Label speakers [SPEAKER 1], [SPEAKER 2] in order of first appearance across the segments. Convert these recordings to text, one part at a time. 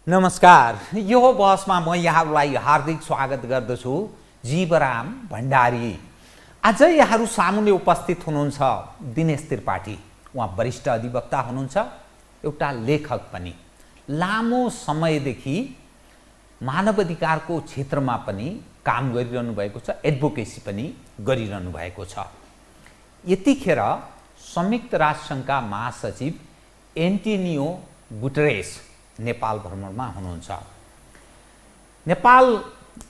[SPEAKER 1] नमस्कार। यो बहसमा म यहाँहरूलाई हार्दिक स्वागत गर्दछु। जीवराम भण्डारी। आज यहाँहरू सामुन्ने उपस्थित हुनुहुन्छ दिनेश त्रिपाठी। उहाँ वरिष्ठ अधिवक्ता हुनुहुन्छ, एउटा लेखक पनि। लामो समयदेखि मानव अधिकारको क्षेत्रमा पनि काम गरिरहनु भएको छ, एडभोकेसी पनि गरिरहनु भएको छ। यतिखेर संयुक्त राष्ट्रसङ्घका महासचिव एन्टोनियो गुटेरेस नेपाल भ्रमणमा हुनुहुन्छ। नेपाल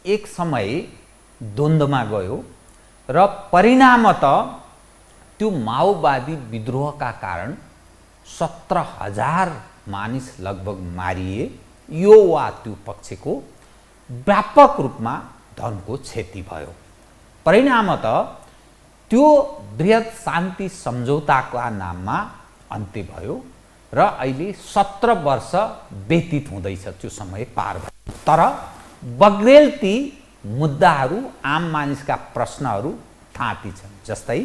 [SPEAKER 1] एक समय द्वन्द्वमा गयो र परिणामतः त्यो माओवादी विद्रोहका कारण 17,000 मानिस लगभग मारिए। यो वा त्यो पक्षको व्यापक रूपमा धनको क्षति भयो। परिणामतः त्यो बृहत शान्ति सम्झौताका नाममा अन्त्य भयो र अहिले 17 वर्ष व्यतीत हुँदैछ, त्यो समय पार भयो। तर बग्रेल ती मुद्दाहरू, आम मानिसका प्रश्नहरू थाँती छन्। जस्तै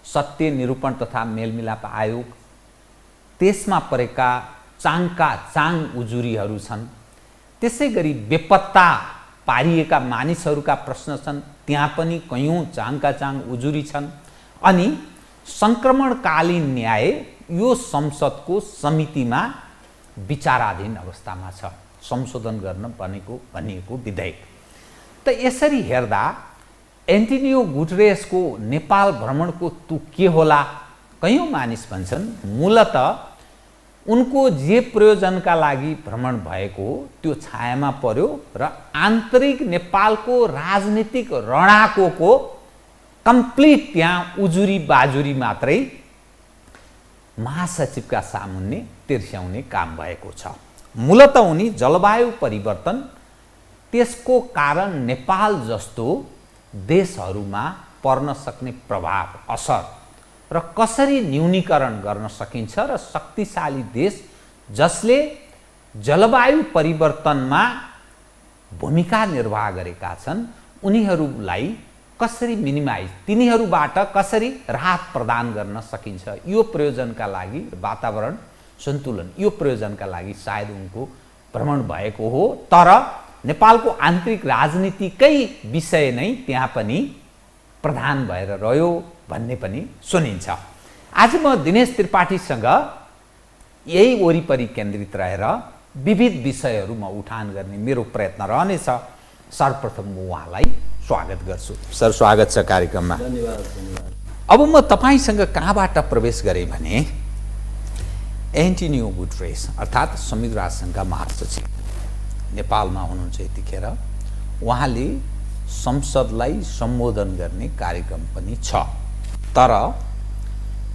[SPEAKER 1] सत्य निरूपण तथा मेलमिलाप आयोग, त्यसमा परेका चाङका चाङ उजुरीहरू छन्। त्यसै गरी बेपत्ता पारिएका मानिसहरूका प्रश्न छन्, त्यहाँ पनि कयौँ चाङका चाङ उजुरी छन्। अनि सङ्क्रमणकालीन न्याय यो संसदको समितिमा विचाराधीन अवस्थामा छ, संशोधन गर्न भनिएको विधेयक। त यसरी हेर्दा एन्टोनियो गुटेरेसको नेपाल भ्रमणको तुक के होला? कयौँ मानिस भन्छन् मूलतः उनको जे प्रयोजनका लागि भ्रमण भएको हो त्यो छायामा पर्यो र आन्तरिक नेपालको राजनीतिक रणको कम्प्लिट त्यहाँ उजुरी बाजुरी मात्रै महासचिवका सामुन्ने तिर्स्याउने काम भएको छ। मूलतः उनी जलवायु परिवर्तन, त्यसको कारण नेपाल जस्तो देशहरूमा पर्न सक्ने प्रभाव, असर र कसरी न्यूनीकरण गर्न सकिन्छ र शक्तिशाली देश जसले जलवायु परिवर्तनमा भूमिका निर्वाह गरेका छन् उनीहरूलाई कसरी मिनिमाइज, तिनीहरूबाट कसरी राहत प्रदान गर्न सकिन्छ, यो प्रयोजनका लागि वातावरण सन्तुलन, यो प्रयोजनका लागि सायद उनको भ्रमण भएको हो। तर नेपालको आन्तरिक राजनीतिकै विषय नै त्यहाँ पनि प्रधान भएर रह्यो भन्ने पनि सुनिन्छ। आज म दिनेश त्रिपाठीसँग यही वरिपरि केन्द्रित रहेर विविध विषयहरू म उठान गर्ने मेरो प्रयत्न रहनेछ। सर्वप्रथम म उहाँलाई स्वागत गर्छु। सर, स्वागत छ कार्यक्रममा।
[SPEAKER 2] धन्यवाद।
[SPEAKER 1] अब म तपाईँसँग कहाँबाट प्रवेश गरेँ भने एन्टोनियो गुटेरेस अर्थात् संयुक्त राष्ट्रसङ्घका महासचिव नेपालमा हुनुहुन्छ। यतिखेर उहाँले संसदलाई सम्बोधन गर्ने कार्यक्रम पनि छ। तर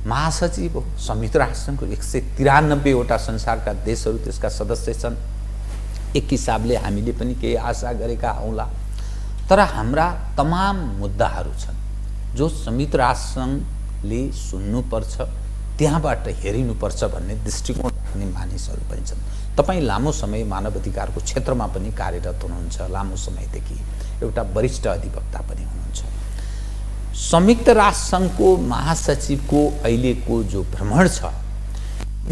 [SPEAKER 1] महासचिव हो, संयुक्त राष्ट्रसङ्घको 193वटा संसारका देशहरू त्यसका सदस्य छन्। एक हिसाबले हामीले पनि केही आशा गरेका हौला। तर हाम्रा तमाम मुद्दाहरू छन् जो संयुक्त राष्ट्रसङ्घले सुन्नुपर्छ, त्यहाँबाट हेरिनुपर्छ भन्ने दृष्टिकोण राख्ने मानिसहरू पनि छन्। तपाईँ लामो समय मानव अधिकारको क्षेत्रमा पनि कार्यरत हुनुहुन्छ, लामो समयदेखि एउटा वरिष्ठ अधिवक्ता पनि हुनुहुन्छ। संयुक्त राष्ट्रसङ्घको महासचिवको अहिलेको जो भ्रमण छ,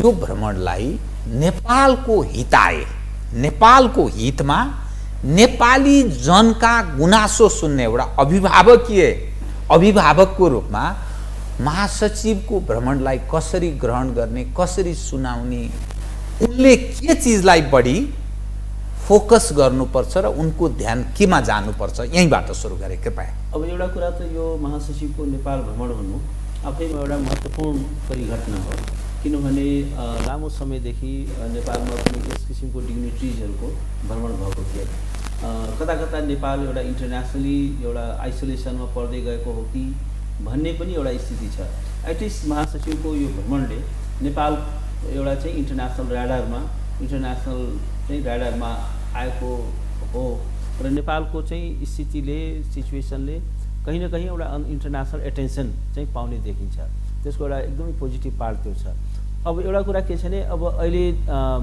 [SPEAKER 1] यो भ्रमणलाई नेपालको हिताय, नेपालको हितमा नेपाली जनका गुनासो सुन्ने एउटा अभिभावकको रूपमा महासचिवको भ्रमणलाई कसरी ग्रहण गर्ने, कसरी सुनाउने, उनले के चिजलाई बढी फोकस गर्नुपर्छ र उनको ध्यान केमा जानुपर्छ, यहीँबाट सुरु गरे कृपया।
[SPEAKER 2] अब एउटा कुरा त यो महासचिवको नेपाल भ्रमण हुनु आफैमा एउटा महत्त्वपूर्ण परिघटना हो। किनभने लामो समयदेखि नेपालमा पनि यस किसिमको डिग्निटरिजहरूको भ्रमण भएको थियो। कता कता नेपाल एउटा इन्टरनेसनली एउटा आइसोलेसनमा पर्दै गएको हो कि भन्ने पनि एउटा स्थिति छ। एटलिस्ट महासचिवको यो भ्रमणले नेपाल एउटा चाहिँ इन्टरनेसनल र्याडारमा आएको हो र नेपालको चाहिँ सिचुएसनले कहीँ न कहीँ एउटा इन्टरनेसनल एटेन्सन चाहिँ पाउने देखिन्छ। त्यसको एउटा एकदमै पोजिटिभ पार्ट त्यो छ। अब एउटा कुरा के छ भने अब अहिले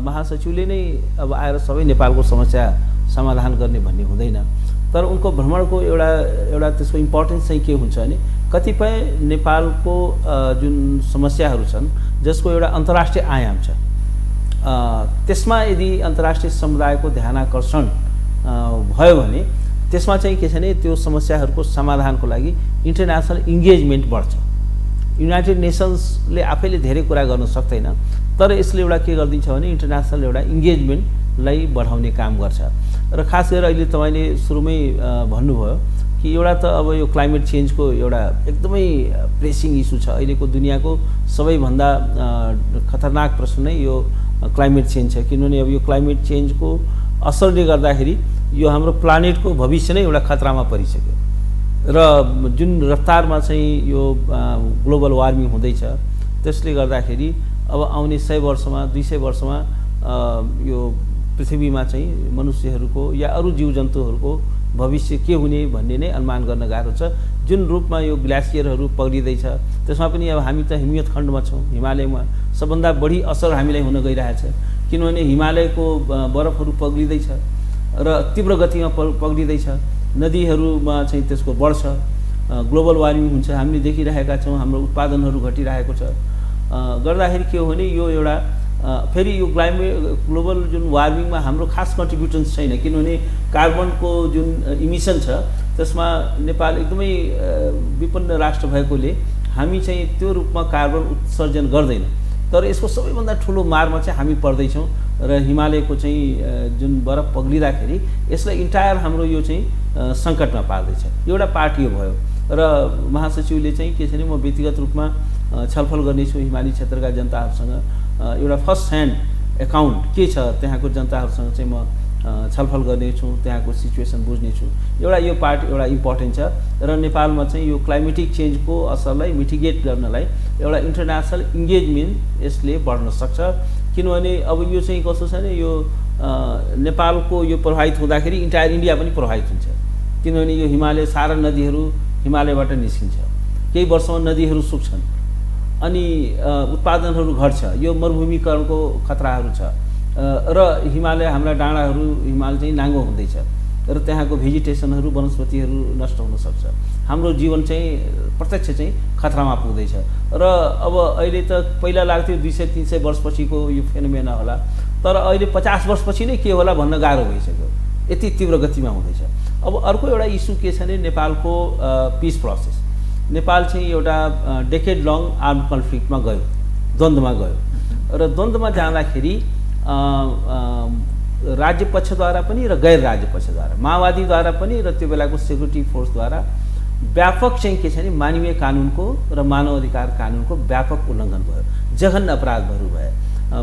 [SPEAKER 2] महासचिवले नै अब आएर सबै नेपालको समस्या समाधान गर्ने भन्ने हुँदैन। तर उनको भ्रमणको एउटा त्यसको इम्पोर्टेन्स चाहिँ के हुन्छ भने कतिपय नेपालको जुन समस्याहरू छन् जसको एउटा अन्तर्राष्ट्रिय आयाम छ, त्यसमा यदि अन्तर्राष्ट्रिय समुदायको ध्यानाकर्षण भयो भने त्यसमा चाहिँ के छ भने त्यो समस्याहरूको समाधानको लागि इन्टरनेसनल इन्गेजमेन्ट बढ्छ। युनाइटेड नेसन्सले आफैले धेरै कुरा गर्न सक्दैन, तर यसले एउटा के गरिदिन्छ भने इन्टरनेसनल एउटा इन्गेजमेन्टलाई बढाउने काम गर्छ। र खास गरेर अहिले तपाईँले सुरुमै भन्नुभयो कि एउटा त अब यो क्लाइमेट चेन्जको एउटा एकदमै प्रेसिङ इस्यु छ। अहिलेको दुनियाँको सबैभन्दा खतरनाक प्रश्न नै यो क्लाइमेट चेन्ज छ, किनभने अब यो क्लाइमेट चेन्जको असरले गर्दाखेरि यो हाम्रो प्लानेटको भविष्य नै एउटा खतरामा परिसक्यो र जुन रफ्तारमा चाहिँ यो ग्लोबल वार्मिङ हुँदैछ त्यसले गर्दाखेरि अब आउने 100 वर्षमा 200 वर्षमा यो पृथ्वीमा चाहिँ मनुष्यहरूको या अरू जीवजन्तुहरूको भविष्य के हुने भन्ने नै अनुमान गर्न गाह्रो छ। जुन रूपमा यो ग्लेसियरहरू पग्लिँदैछ त्यसमा पनि अब हामी त हिमयत खण्डमा छौँ, हिमालयमा सबभन्दा बढी असर हामीलाई हुन गइरहेछ, किनभने हिमालयको बरफहरू पग्लिँदैछ र तीव्र गतिमा पग्लिँदैछ, नदीहरूमा चाहिँ त्यसको बढ्छ, ग्लोबल वार्मिङ हुन्छ, हामीले देखिरहेका छौँ, हाम्रो उत्पादनहरू घटिरहेको छ। गर्दाखेरि के हो भने यो एउटा फेरि यो ग्लोबल जुन वार्मिङमा हाम्रो खास कन्ट्रिब्युसन्स छैन, किनभने कार्बनको जुन इमिसन छ त्यसमा नेपाल एकदमै विपन्न राष्ट्र भएकोले हामी चाहिँ त्यो रूपमा कार्बन उत्सर्जन गर्दैन, तर यसको सबैभन्दा ठुलो मारमा चाहिँ हामी पर्दैछौँ र हिमालयको चाहिँ जुन बरफ पग्लिँदाखेरि यसलाई इन्टायर हाम्रो यो चाहिँ सङ्कटमा पार्दैछ। एउटा पार्ट यो भयो र महासचिवले चाहिँ के छ भने म व्यक्तिगत रूपमा छलफल गर्नेछु हिमाली क्षेत्रका जनताहरूसँग, एउटा फर्स्ट ह्यान्ड एकाउन्ट के छ त्यहाँको जनताहरूसँग चाहिँ म छलफल गर्नेछु, त्यहाँको सिचुएसन बुझ्नेछु। एउटा यो पार्ट एउटा इम्पोर्टेन्ट छ र नेपालमा चाहिँ यो क्लाइमेटिक चेन्जको असरलाई मिटिगेट गर्नलाई एउटा इन्टरनेसनल इन्गेजमेन्ट यसले बढ्न सक्छ, किनभने अब यो चाहिँ कस्तो छ भने यो नेपालको यो प्रभावित हुँदाखेरि इन्टायर इन्डिया पनि प्रभावित हुन्छ, किनभने यो हिमालय सारा नदीहरू हिमालयबाट निस्किन्छ, केही वर्षमा नदीहरू सुक्छन् अनि उत्पादनहरू घट्छ, यो मरुभूमिकरणको खतराहरू छ र हिमालय हाम्रा डाँडाहरू हिमाल चाहिँ नाङ्गो हुँदैछ र त्यहाँको भेजिटेसनहरू वनस्पतिहरू नष्ट हुन सक्छ, हाम्रो जीवन चाहिँ प्रत्यक्ष चाहिँ खतरामा पुग्दैछ। र अब अहिले त पहिला लाग्थ्यो 200-300 वर्षपछिको यो फेनोमेना होला, तर अहिले 50 वर्षपछि नै के होला भन्न गाह्रो भइसक्यो, यति तीव्र गतिमा हुँदैछ। अब अर्को एउटा इस्यु के छ भने नेपालको पिस प्रोसेस। नेपाल चाहिँ एउटा डेकेड लङ आर्म कन्फ्लिक्टमा गयो, द्वन्द्वमा गयो र द्वन्द्वमा जाँदाखेरि राज्य पक्षद्वारा पनि र गैर राज्य पक्षद्वारा, माओवादीद्वारा पनि र त्यो बेलाको सेक्युरिटी फोर्सद्वारा व्यापक चाहिँ के छ भने मानवीय कानुनको र मानव अधिकार कानुनको व्यापक उल्लङ्घन भयो, जघन्य अपराधहरू भए,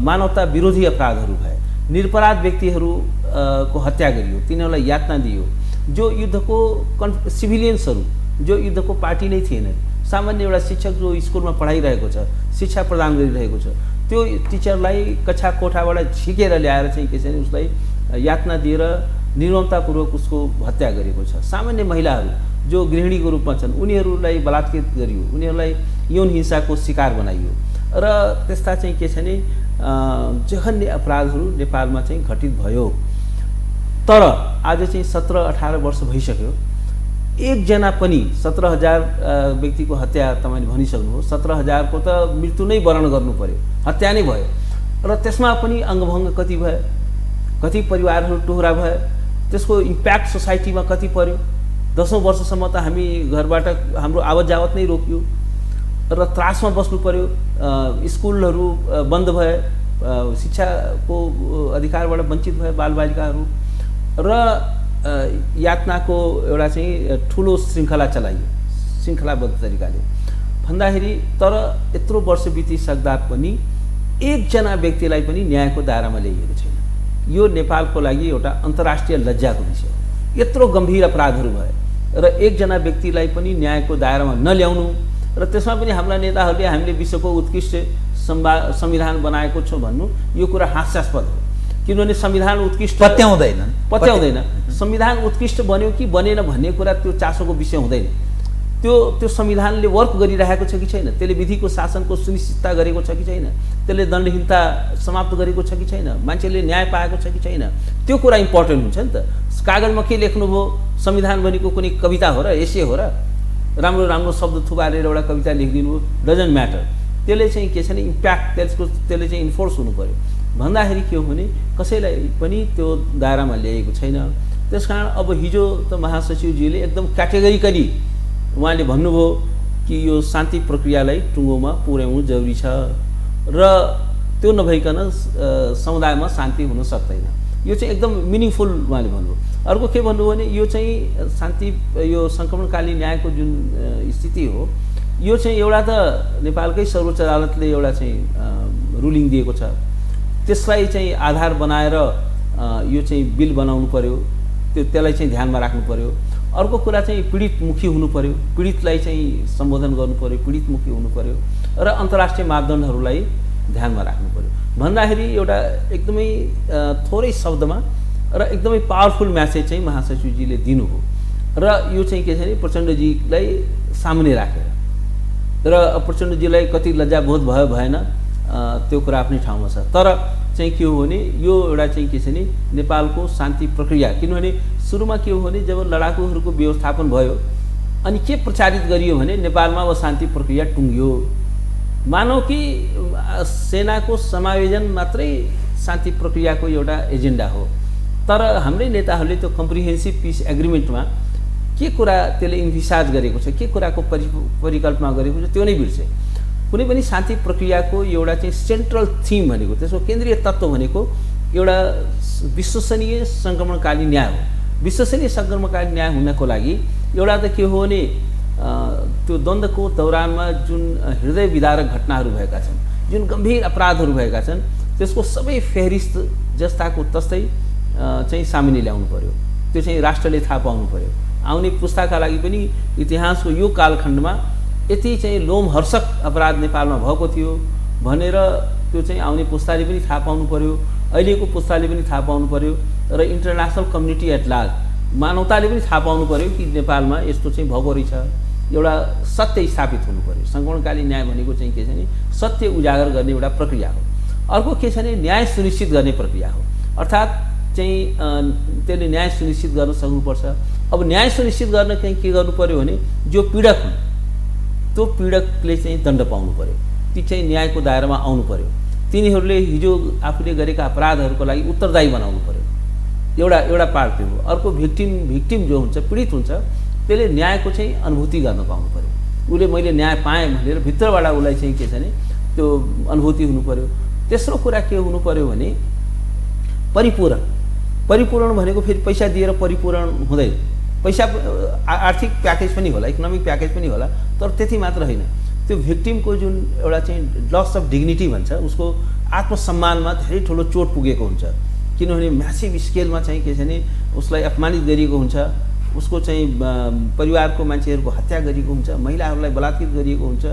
[SPEAKER 2] मानवता विरोधी अपराधहरू भए, निरपराध व्यक्तिहरूको हत्या गरियो, तिनीहरूलाई यातना दियो, जो युद्धको सिभिलियन्सहरू जो युद्धको पार्टी नै थिएन, सामान्य एउटा शिक्षक जो स्कुलमा पढाइरहेको छ, शिक्षा प्रदान गरिरहेको छ, त्यो टिचरलाई कक्षा कोठाबाट झिकेर ल्याएर चाहिँ के छ भने उसलाई यातना दिएर निर्ममतापूर्वक उसको हत्या गरेको छ। सामान्य महिलाहरू जो गृहिणीको रूपमा छन् उनीहरूलाई बलात्कृत गरियो, उनीहरूलाई यौन हिंसाको शिकार बनाइयो र त्यस्ता चाहिँ के छ भने जघन्य अपराधहरू नेपालमा चाहिँ घटित भयो। तर आज चाहिँ 17-18 वर्ष भइसक्यो, एकजना पनि 17,000 व्यक्तिको हत्या तपाईँले भनिसक्नुभयो, 17,000को त मृत्यु नै वरण गर्नु पर्यो, हत्या नै भयो र त्यसमा पनि अङ्गभङ्ग कति भयो, कति परिवारहरू टोहरा भयो, त्यसको इम्प्याक्ट सोसाइटीमा कति पर्यो। 10औं वर्षसम्म त हामी घरबाट हाम्रो आवत जावत नै रोकियो र त्रासमा बस्नु पर्यो, स्कुलहरू बन्द भए, शिक्षाको अधिकारबाट वञ्चित भए बालबालिकाहरू र यातनाको एउटा चाहिँ ठुलो श्रृङ्खला चलाइयो, श्रृङ्खलाबद्ध तरिकाले भन्दाखेरि। तर यत्रो वर्ष बितिसक्दा पनि एकजना व्यक्तिलाई पनि न्यायको दायरामा ल्याइएको छैन। यो नेपालको लागि एउटा अन्तर्राष्ट्रिय लज्जाको विषय हो। यत्रो गम्भीर अपराधहरू भए र एकजना व्यक्तिलाई पनि न्यायको दायरामा नल्याउनु र त्यसमा पनि हाम्रा नेताहरूले हामीले विश्वको उत्कृष्ट संविधान बनाएको छौँ भन्नु यो कुरा हास्यास्पद हो, किनभने संविधान उत्कृष्ट पत्याउँदैन। संविधान उत्कृष्ट बन्यो कि बनेन भन्ने कुरा त्यो चासोको विषय हुँदैन। त्यो संविधानले वर्क गरिरहेको छ कि छैन, त्यसले विधिको शासनको सुनिश्चितता गरेको छ कि छैन, त्यसले दण्डहीनता समाप्त गरेको छ कि छैन, मान्छेले न्याय पाएको छ कि छैन, त्यो कुरा इम्पोर्टेन्ट हुन्छ नि त। कागजमा के लेख्नुभयो, संविधान भनेको कुनै कविता हो र एसे हो र, राम्रो राम्रो शब्द थुपारेर एउटा कविता लेखिदिनु डजन्ट म्याटर। त्यसले चाहिँ के छ भने इम्प्याक्ट त्यसले चाहिँ इन्फोर्स हुनु पर्यो। भन्दाखेरि के हो भने कसैलाई पनि त्यो दायरामा ल्याएको छैन। त्यसकारण अब हिजो त महासचिवजीले एकदम क्याटेगोरिकली उहाँले भन्नुभयो कि यो शान्ति प्रक्रियालाई टुङ्गोमा पुर्याउनु जरुरी छ र त्यो नभइकन समुदायमा शान्ति हुन सक्दैन। यो चाहिँ एकदम मिनिङफुल उहाँले भन्नुभयो। अर्को के भन्नुभयो भने यो चाहिँ शान्ति यो सङ्क्रमणकालीन न्यायको जुन स्थिति हो यो चाहिँ एउटा त नेपालकै सर्वोच्च अदालतले एउटा चाहिँ रुलिङ दिएको छ, त्यसलाई चाहिँ आधार बनाएर यो चाहिँ बिल बनाउनु पर्यो, त्यसलाई चाहिँ ध्यानमा राख्नु पर्यो। अर्को कुरा चाहिँ पीडितमुखी हुनु पर्यो, पीडितलाई चाहिँ सम्बोधन गर्नु पर्यो, पीडितमुखी हुनु पर्यो र अन्तर्राष्ट्रिय मापदण्डहरूलाई ध्यानमा राख्नु पर्यो भन्दाखेरि एउटा एकदमै थोरै शब्दमा र एकदमै पावरफुल म्यासेज चाहिँ महासचिवजीले दिनुभयो र यो चाहिँ के छ भने प्रचण्डजीलाई सामने राखेर र प्रचण्डजीलाई कति लज्जाबोध भयो भएन त्यो कुरा आफ्नै ठाउँमा छ। तर चाहिँ के हो भने यो एउटा चाहिँ के छ भने नेपालको शान्ति प्रक्रिया, किनभने सुरुमा के हो भने जब लडाकुहरूको व्यवस्थापन भयो अनि के प्रचारित गरियो भने नेपालमा अब शान्ति प्रक्रिया टुङ्गियो, मानौ कि सेनाको समायोजन मात्रै शान्ति प्रक्रियाको एउटा एजेन्डा हो। तर हाम्रै नेताहरूले त्यो कम्प्रिहेन्सिभ पिस एग्रिमेन्टमा के कुरा त्यसले इन्भिसाज गरेको छ, के कुराको परिकल्पना गरेको छ त्यो नै बिर्से। कुनै पनि शान्ति प्रक्रियाको एउटा चाहिँ सेन्ट्रल थिम भनेको, त्यसको केन्द्रीय तत्त्व भनेको एउटा विश्वसनीय सङ्क्रमणकालीन न्याय हो। विश्वसनीय सङ्क्रमणकालीन न्याय हुनको लागि एउटा त के हो भने त्यो द्वन्द्वको दौरानमा जुन हृदय विदारक घटनाहरू भएका छन्, जुन गम्भीर अपराधहरू भएका छन्, त्यसको सबै फेहरिस्त जस्ताको तस्तै चाहिँ सामुन्ने ल्याउनु पर्यो। त्यो चाहिँ राष्ट्रले थाहा पाउनु पर्यो। आउने पुस्ताका लागि पनि इतिहासको यो कालखण्डमा यति चाहिँ लोमहर्षक अपराध नेपालमा भएको थियो भनेर त्यो चाहिँ आउने पुस्ताले पनि थाहा पाउनु पर्यो, अहिलेको पुस्ताले पनि थाहा पाउनु पर्यो र इन्टरनेसनल कम्युनिटी एट लार्ज मानवताले पनि थाहा पाउनु पर्यो कि नेपालमा यस्तो चाहिँ भएको रहेछ। एउटा सत्य स्थापित हुनु पर्यो। सङ्क्रमणकालीन न्याय भनेको चाहिँ के छ भने सत्य उजागर गर्ने एउटा प्रक्रिया हो। अर्को के छ भने न्याय सुनिश्चित गर्ने प्रक्रिया हो, अर्थात् चाहिँ त्यसले न्याय सुनिश्चित गर्न सक्नुपर्छ। अब न्याय सुनिश्चित गर्न चाहिँ के गर्नु पर्यो भने जो पीडक हुन् त्यो पीडकले चाहिँ दण्ड पाउनु पर्यो, ती चाहिँ न्यायको दायरामा आउनु पर्यो, तिनीहरूले हिजो आफूले गरेका अपराधहरूको लागि उत्तरदायी बनाउनु पर्यो। एउटा पार्ट त्यो हो। अर्को भिक्टिम जो हुन्छ, पीडित हुन्छ, त्यसले न्यायको चाहिँ अनुभूति गर्न पाउनु पर्यो। उसले मैले न्याय पाएँ भनेर भित्रबाट उसलाई चाहिँ के छ भने त्यो अनुभूति हुनु पर्यो। तेस्रो कुरा के हुनु पर्यो भने परिपूरण भनेको फेरि पैसा दिएर परिपूरण हुँदैन। पैसा आर्थिक प्याकेज पनि होला, इकोनोमिक प्याकेज पनि होला, तर त्यति मात्र होइन। त्यो भिक्टिमको जुन एउटा चाहिँ लस अफ डिग्निटी भन्छ, उसको आत्मसम्मानमा धेरै ठुलो चोट पुगेको हुन्छ, किनभने म्यासिभ स्केलमा चाहिँ के छ भने उसलाई अपमानित गरिएको हुन्छ, उसको चाहिँ परिवारको मान्छेहरूको हत्या गरिएको हुन्छ, महिलाहरूलाई बलात्कृत गरिएको हुन्छ।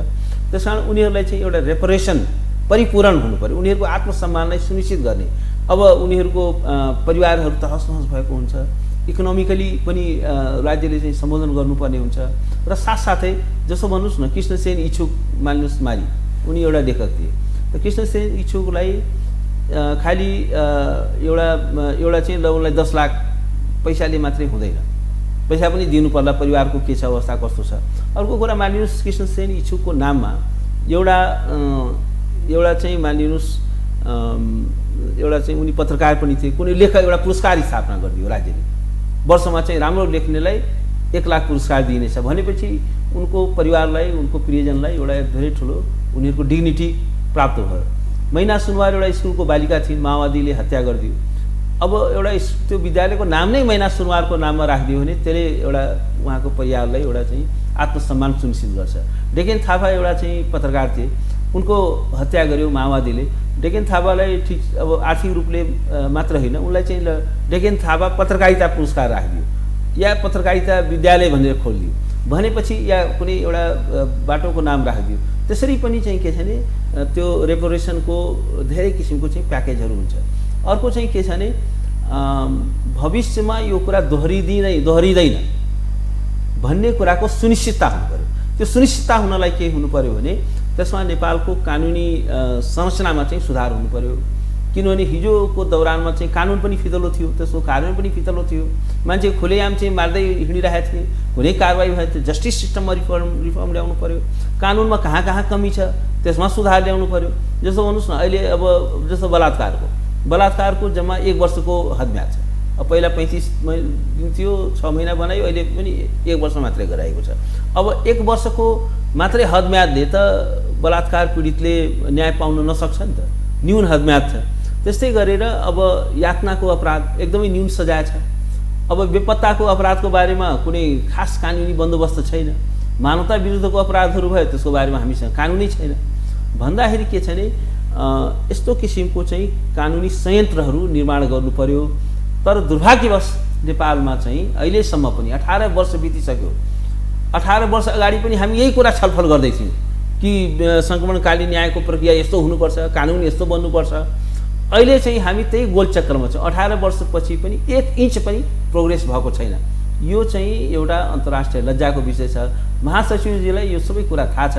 [SPEAKER 2] त्यस कारण उनीहरूलाई चाहिँ एउटा रेपरेसन परिपूरण हुनु पर्यो, उनीहरूको आत्मसम्मानलाई सुनिश्चित गर्ने। अब उनीहरूको परिवारहरू तहस नहस भएको हुन्छ, इकोनोमिकली पनि राज्यले चाहिँ सम्बोधन गर्नुपर्ने हुन्छ र साथसाथै जसो भन्नुहोस् न कृष्णसेन इच्छुक मान्नुहोस् माली, उनी एउटा लेखक थिए। र कृष्णसेन इच्छुकलाई खालि एउटा चाहिँ ल उनलाई 10 लाख पैसाले मात्रै हुँदैन, पैसा पनि दिनु पर्ला, परिवारको के छ अवस्था कस्तो छ। अर्को कुरा मानिनुहोस् कृष्णसेन इच्छुकको नाममा एउटा चाहिँ मानिनुहोस् एउटा चाहिँ उनी पत्रकार पनि थिए, कुनै लेखक एउटा पुरस्कार स्थापना गरिदियो राज्यले, वर्षमा चाहिँ राम्रो लेख्नेलाई 1 लाख पुरस्कार दिइनेछ भनेपछि उनको परिवारलाई, उनको प्रियजनलाई एउटा धेरै ठुलो उनीहरूको डिग्निटी प्राप्त भयो। मैना सुनवार एउटा स्कुलको बालिका थिइन्, माओवादीले हत्या गरिदियो। अब एउटा त्यो विद्यालयको नाम नै मैना सुनवारको नाममा राखिदियो भने त्यसले एउटा उहाँको परिवारलाई एउटा चाहिँ आत्मसम्मान सुनिश्चित गर्छ। डेकेन थापा एउटा चाहिँ पत्रकार थिए, उनको हत्या गर्यो माओवादीले। डेकेन थापालाई ठिक अब आर्थिक रूपले मात्र होइन, उनलाई चाहिँ डेकेन थापा पत्रकारिता पुरस्कार राखिदियो या पत्रकारिता विद्यालय भनेर खोलिदियो भनेपछि या कुनै एउटा बाटोको नाम राखिदियो। त्यसरी पनि चाहिँ के छ भने त्यो रेपोरेसनको धेरै किसिमको चाहिँ प्याकेजहरू हुन्छ। अर्को चाहिँ के छ भने भविष्यमा यो कुरा दोहोरिँदैन भन्ने कुराको सुनिश्चितता हुनु पर्यो। त्यो सुनिश्चितता हुनलाई के हुनु पर्यो भने त्यसमा नेपालको कानुनी संरचनामा चाहिँ सुधार हुनु पर्यो, किनभने हिजोको दौरानमा चाहिँ कानुन पनि फितलो थियो, त्यसको कार्यान्वयन पनि फितलो थियो, मान्छे खुलेआम चाहिँ मार्दै हिँडिरहेको थिए, कुनै कारवाही भएको थियो। जस्टिस सिस्टममा रिफर्म ल्याउनु पर्यो, कानुनमा कहाँ कहाँ कमी छ त्यसमा सुधार ल्याउनु पर्यो। जस्तो भन्नुहोस् न, अहिले अब जस्तो बलात्कारको जम्मा 1 वर्षको हदम्याद छ। अब पहिला 35 दिन थियो, 6 महिना बनायो, अहिले पनि 1 वर्ष मात्रै गराएको छ। अब 1 वर्षको मात्रै हदम्यादले त बलात्कार पीडितले न्याय पाउन नसक्छ नि त, न्यून हदम्याद छ। त्यस्तै गरेर अब यातनाको अपराध एकदमै न्यून सजाय छ। अब बेपत्ताको अपराधको बारेमा कुनै खास कानुनी बन्दोबस्त छैन। मानवता विरुद्धको अपराधहरू भयो, त्यसको बारेमा हामीसँग कानुनै छैन। भन्दाखेरि के छ भने यस्तो किसिमको चाहिँ कानुनी संयन्त्रहरू निर्माण गर्नु पर्यो। तर दुर्भाग्यवश नेपालमा चाहिँ अहिलेसम्म पनि 18 वर्ष बितिसक्यो। 18 वर्ष अगाडि पनि हामी यही कुरा छलफल गर्दै थियौँ कि सङ्क्रमणकालीन न्यायको प्रक्रिया यस्तो हुनुपर्छ, कानुन यस्तो बन्नुपर्छ। अहिले चाहिँ हामी त्यही गोलचक्रमा छौँ। 18 वर्षपछि पनि 1 इन्च पनि प्रोग्रेस भएको छैन। यो चाहिँ एउटा अन्तर्राष्ट्रिय लज्जाको विषय छ। महासचिवजीलाई यो सबै कुरा थाहा छ।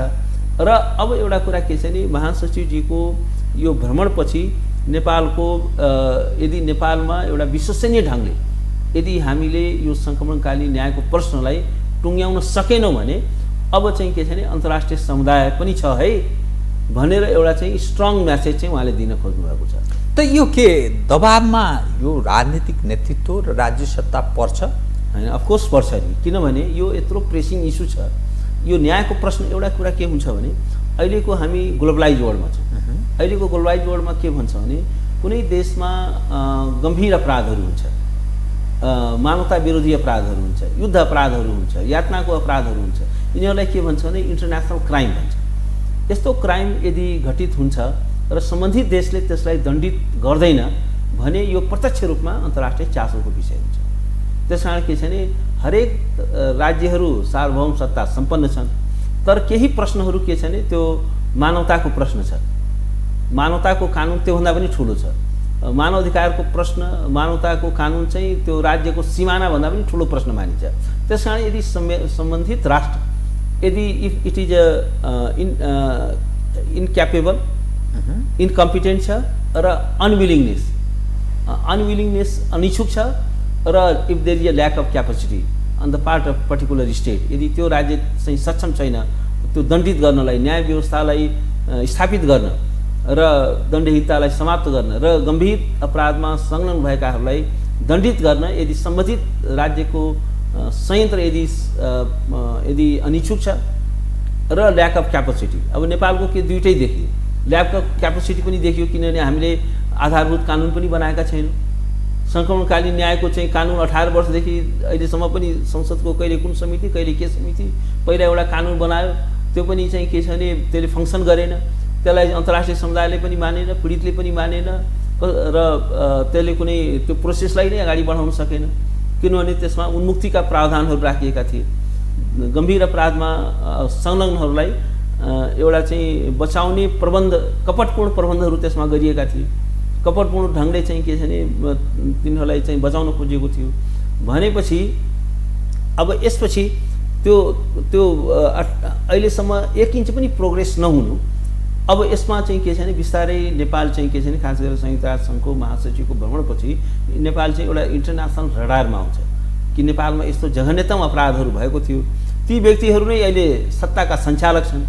[SPEAKER 2] र अब एउटा कुरा के छ भने महासचिवजीको यो भ्रमणपछि नेपालको यदि नेपालमा एउटा विश्वसनीय ढङ्गले यदि हामीले यो सङ्क्रमणकालीन न्यायको प्रश्नलाई टुङ्ग्याउन सकेनौँ भने अब चाहिँ के छ भने अन्तर्राष्ट्रिय समुदाय पनि छ है भनेर एउटा चाहिँ स्ट्रङ म्यासेज चाहिँ उहाँले दिन खोज्नु भएको छ।
[SPEAKER 1] त यो के दबाबमा यो राजनीतिक नेतृत्व र राज्य सत्ता पर्छ?
[SPEAKER 2] हैन, अफकोर्स पर्छ नि। किनभने यो यत्रो प्रेसिङ इस्यु छ। यो न्यायको प्रश्न एउटा कुरा के हुन्छ भने अहिलेको हामी ग्लोबलाइज वर्ल्डमा छौँ। अहिलेको ग्लोबलाइज वर्ल्डमा के भन्छ भने कुनै देशमा गम्भीर अपराधहरू हुन्छ, मानवता विरोधी अपराधहरू हुन्छ, युद्ध अपराधहरू हुन्छ, यातनाको अपराधहरू हुन्छ। यिनीहरूलाई के भन्छ भने इन्टरनेसनल क्राइम भन्छ। यस्तो क्राइम यदि घटित हुन्छ र सम्बन्धित देशले त्यसलाई दण्डित गर्दैन भने यो प्रत्यक्ष रूपमा अन्तर्राष्ट्रिय चासोको विषय हुन्छ। त्यसकारण के छ भने हरेक राज्यहरू सार्वभौम सत्ता सम्पन्न छन्, तर केही प्रश्नहरू के छ भने त्यो मानवताको प्रश्न छ। मानवताको कानुन त्योभन्दा पनि ठुलो छ। मानव अधिकारको प्रश्न, मानवताको कानुन चाहिँ त्यो राज्यको सिमानाभन्दा पनि ठुलो प्रश्न मानिन्छ। त्यसकारण यदि सम्बन्धित राष्ट्र यदि if it is incapable, incompetent छ र अनविलिङनेस अनिच्छुक छ र if there is a lack of capacity on the part of particular state, यदि त्यो राज्य चाहिँ सक्षम छैन त्यो दण्डित गर्नलाई, न्याय व्यवस्थालाई स्थापित गर्न र दण्डहीनतालाई समाप्त गर्न र गम्भीर अपराधमा संलग्न भएकाहरूलाई दण्डित गर्न यदि सम्बन्धित राज्यको संयन्त्र यदि अनिच्छुक छ र ल्याक अफ क्यापेसिटी। अब नेपालको के दुइटै देखियो, ल्याक अफ क्यापेसिटी पनि देखियो किनभने हामीले आधारभूत कानुन पनि बनाएका छैनौँ। सङ्क्रमणकालीन न्यायको चाहिँ कानुन 18 वर्षदेखि अहिलेसम्म पनि संसदको कहिले कुन समिति कहिले के समिति पहिला एउटा कानुन बनायो, त्यो पनि चाहिँ के छ भने त्यसले फङ्सन गरेन, त्यसलाई अन्तर्राष्ट्रिय समुदायले पनि मानेन, पीडितले पनि मानेन र त्यसले कुनै त्यो प्रोसेसलाई नै अगाडि बढाउन सकेन किनभने त्यसमा उन्मुक्तिका प्रावधानहरू राखिएका थिए। गम्भीर अपराधमा संलग्नहरूलाई एउटा चाहिँ बचाउने प्रबन्ध, कपटपूर्ण प्रबन्धहरू त्यसमा गरिएका थिए। कपटपूर्ण ढङ्गले चाहिँ के छ भने तिनीहरूलाई चाहिँ बचाउन खोजिएको थियो भनेपछि अब यसपछि त्यो अहिलेसम्म 1 इन्च पनि प्रोग्रेस नहुनु, अब यसमा चाहिँ के छ भने बिस्तारै नेपाल चाहिँ के छ भने खास गरेर संयुक्त राष्ट्र सङ्घको महासचिवको भ्रमणपछि नेपाल चाहिँ एउटा इन्टरनेसनल रडारमा आउँछ कि नेपालमा यस्तो जघन्यतम अपराधहरू भएको थियो। ती व्यक्तिहरू नै अहिले सत्ताका सञ्चालक छन्।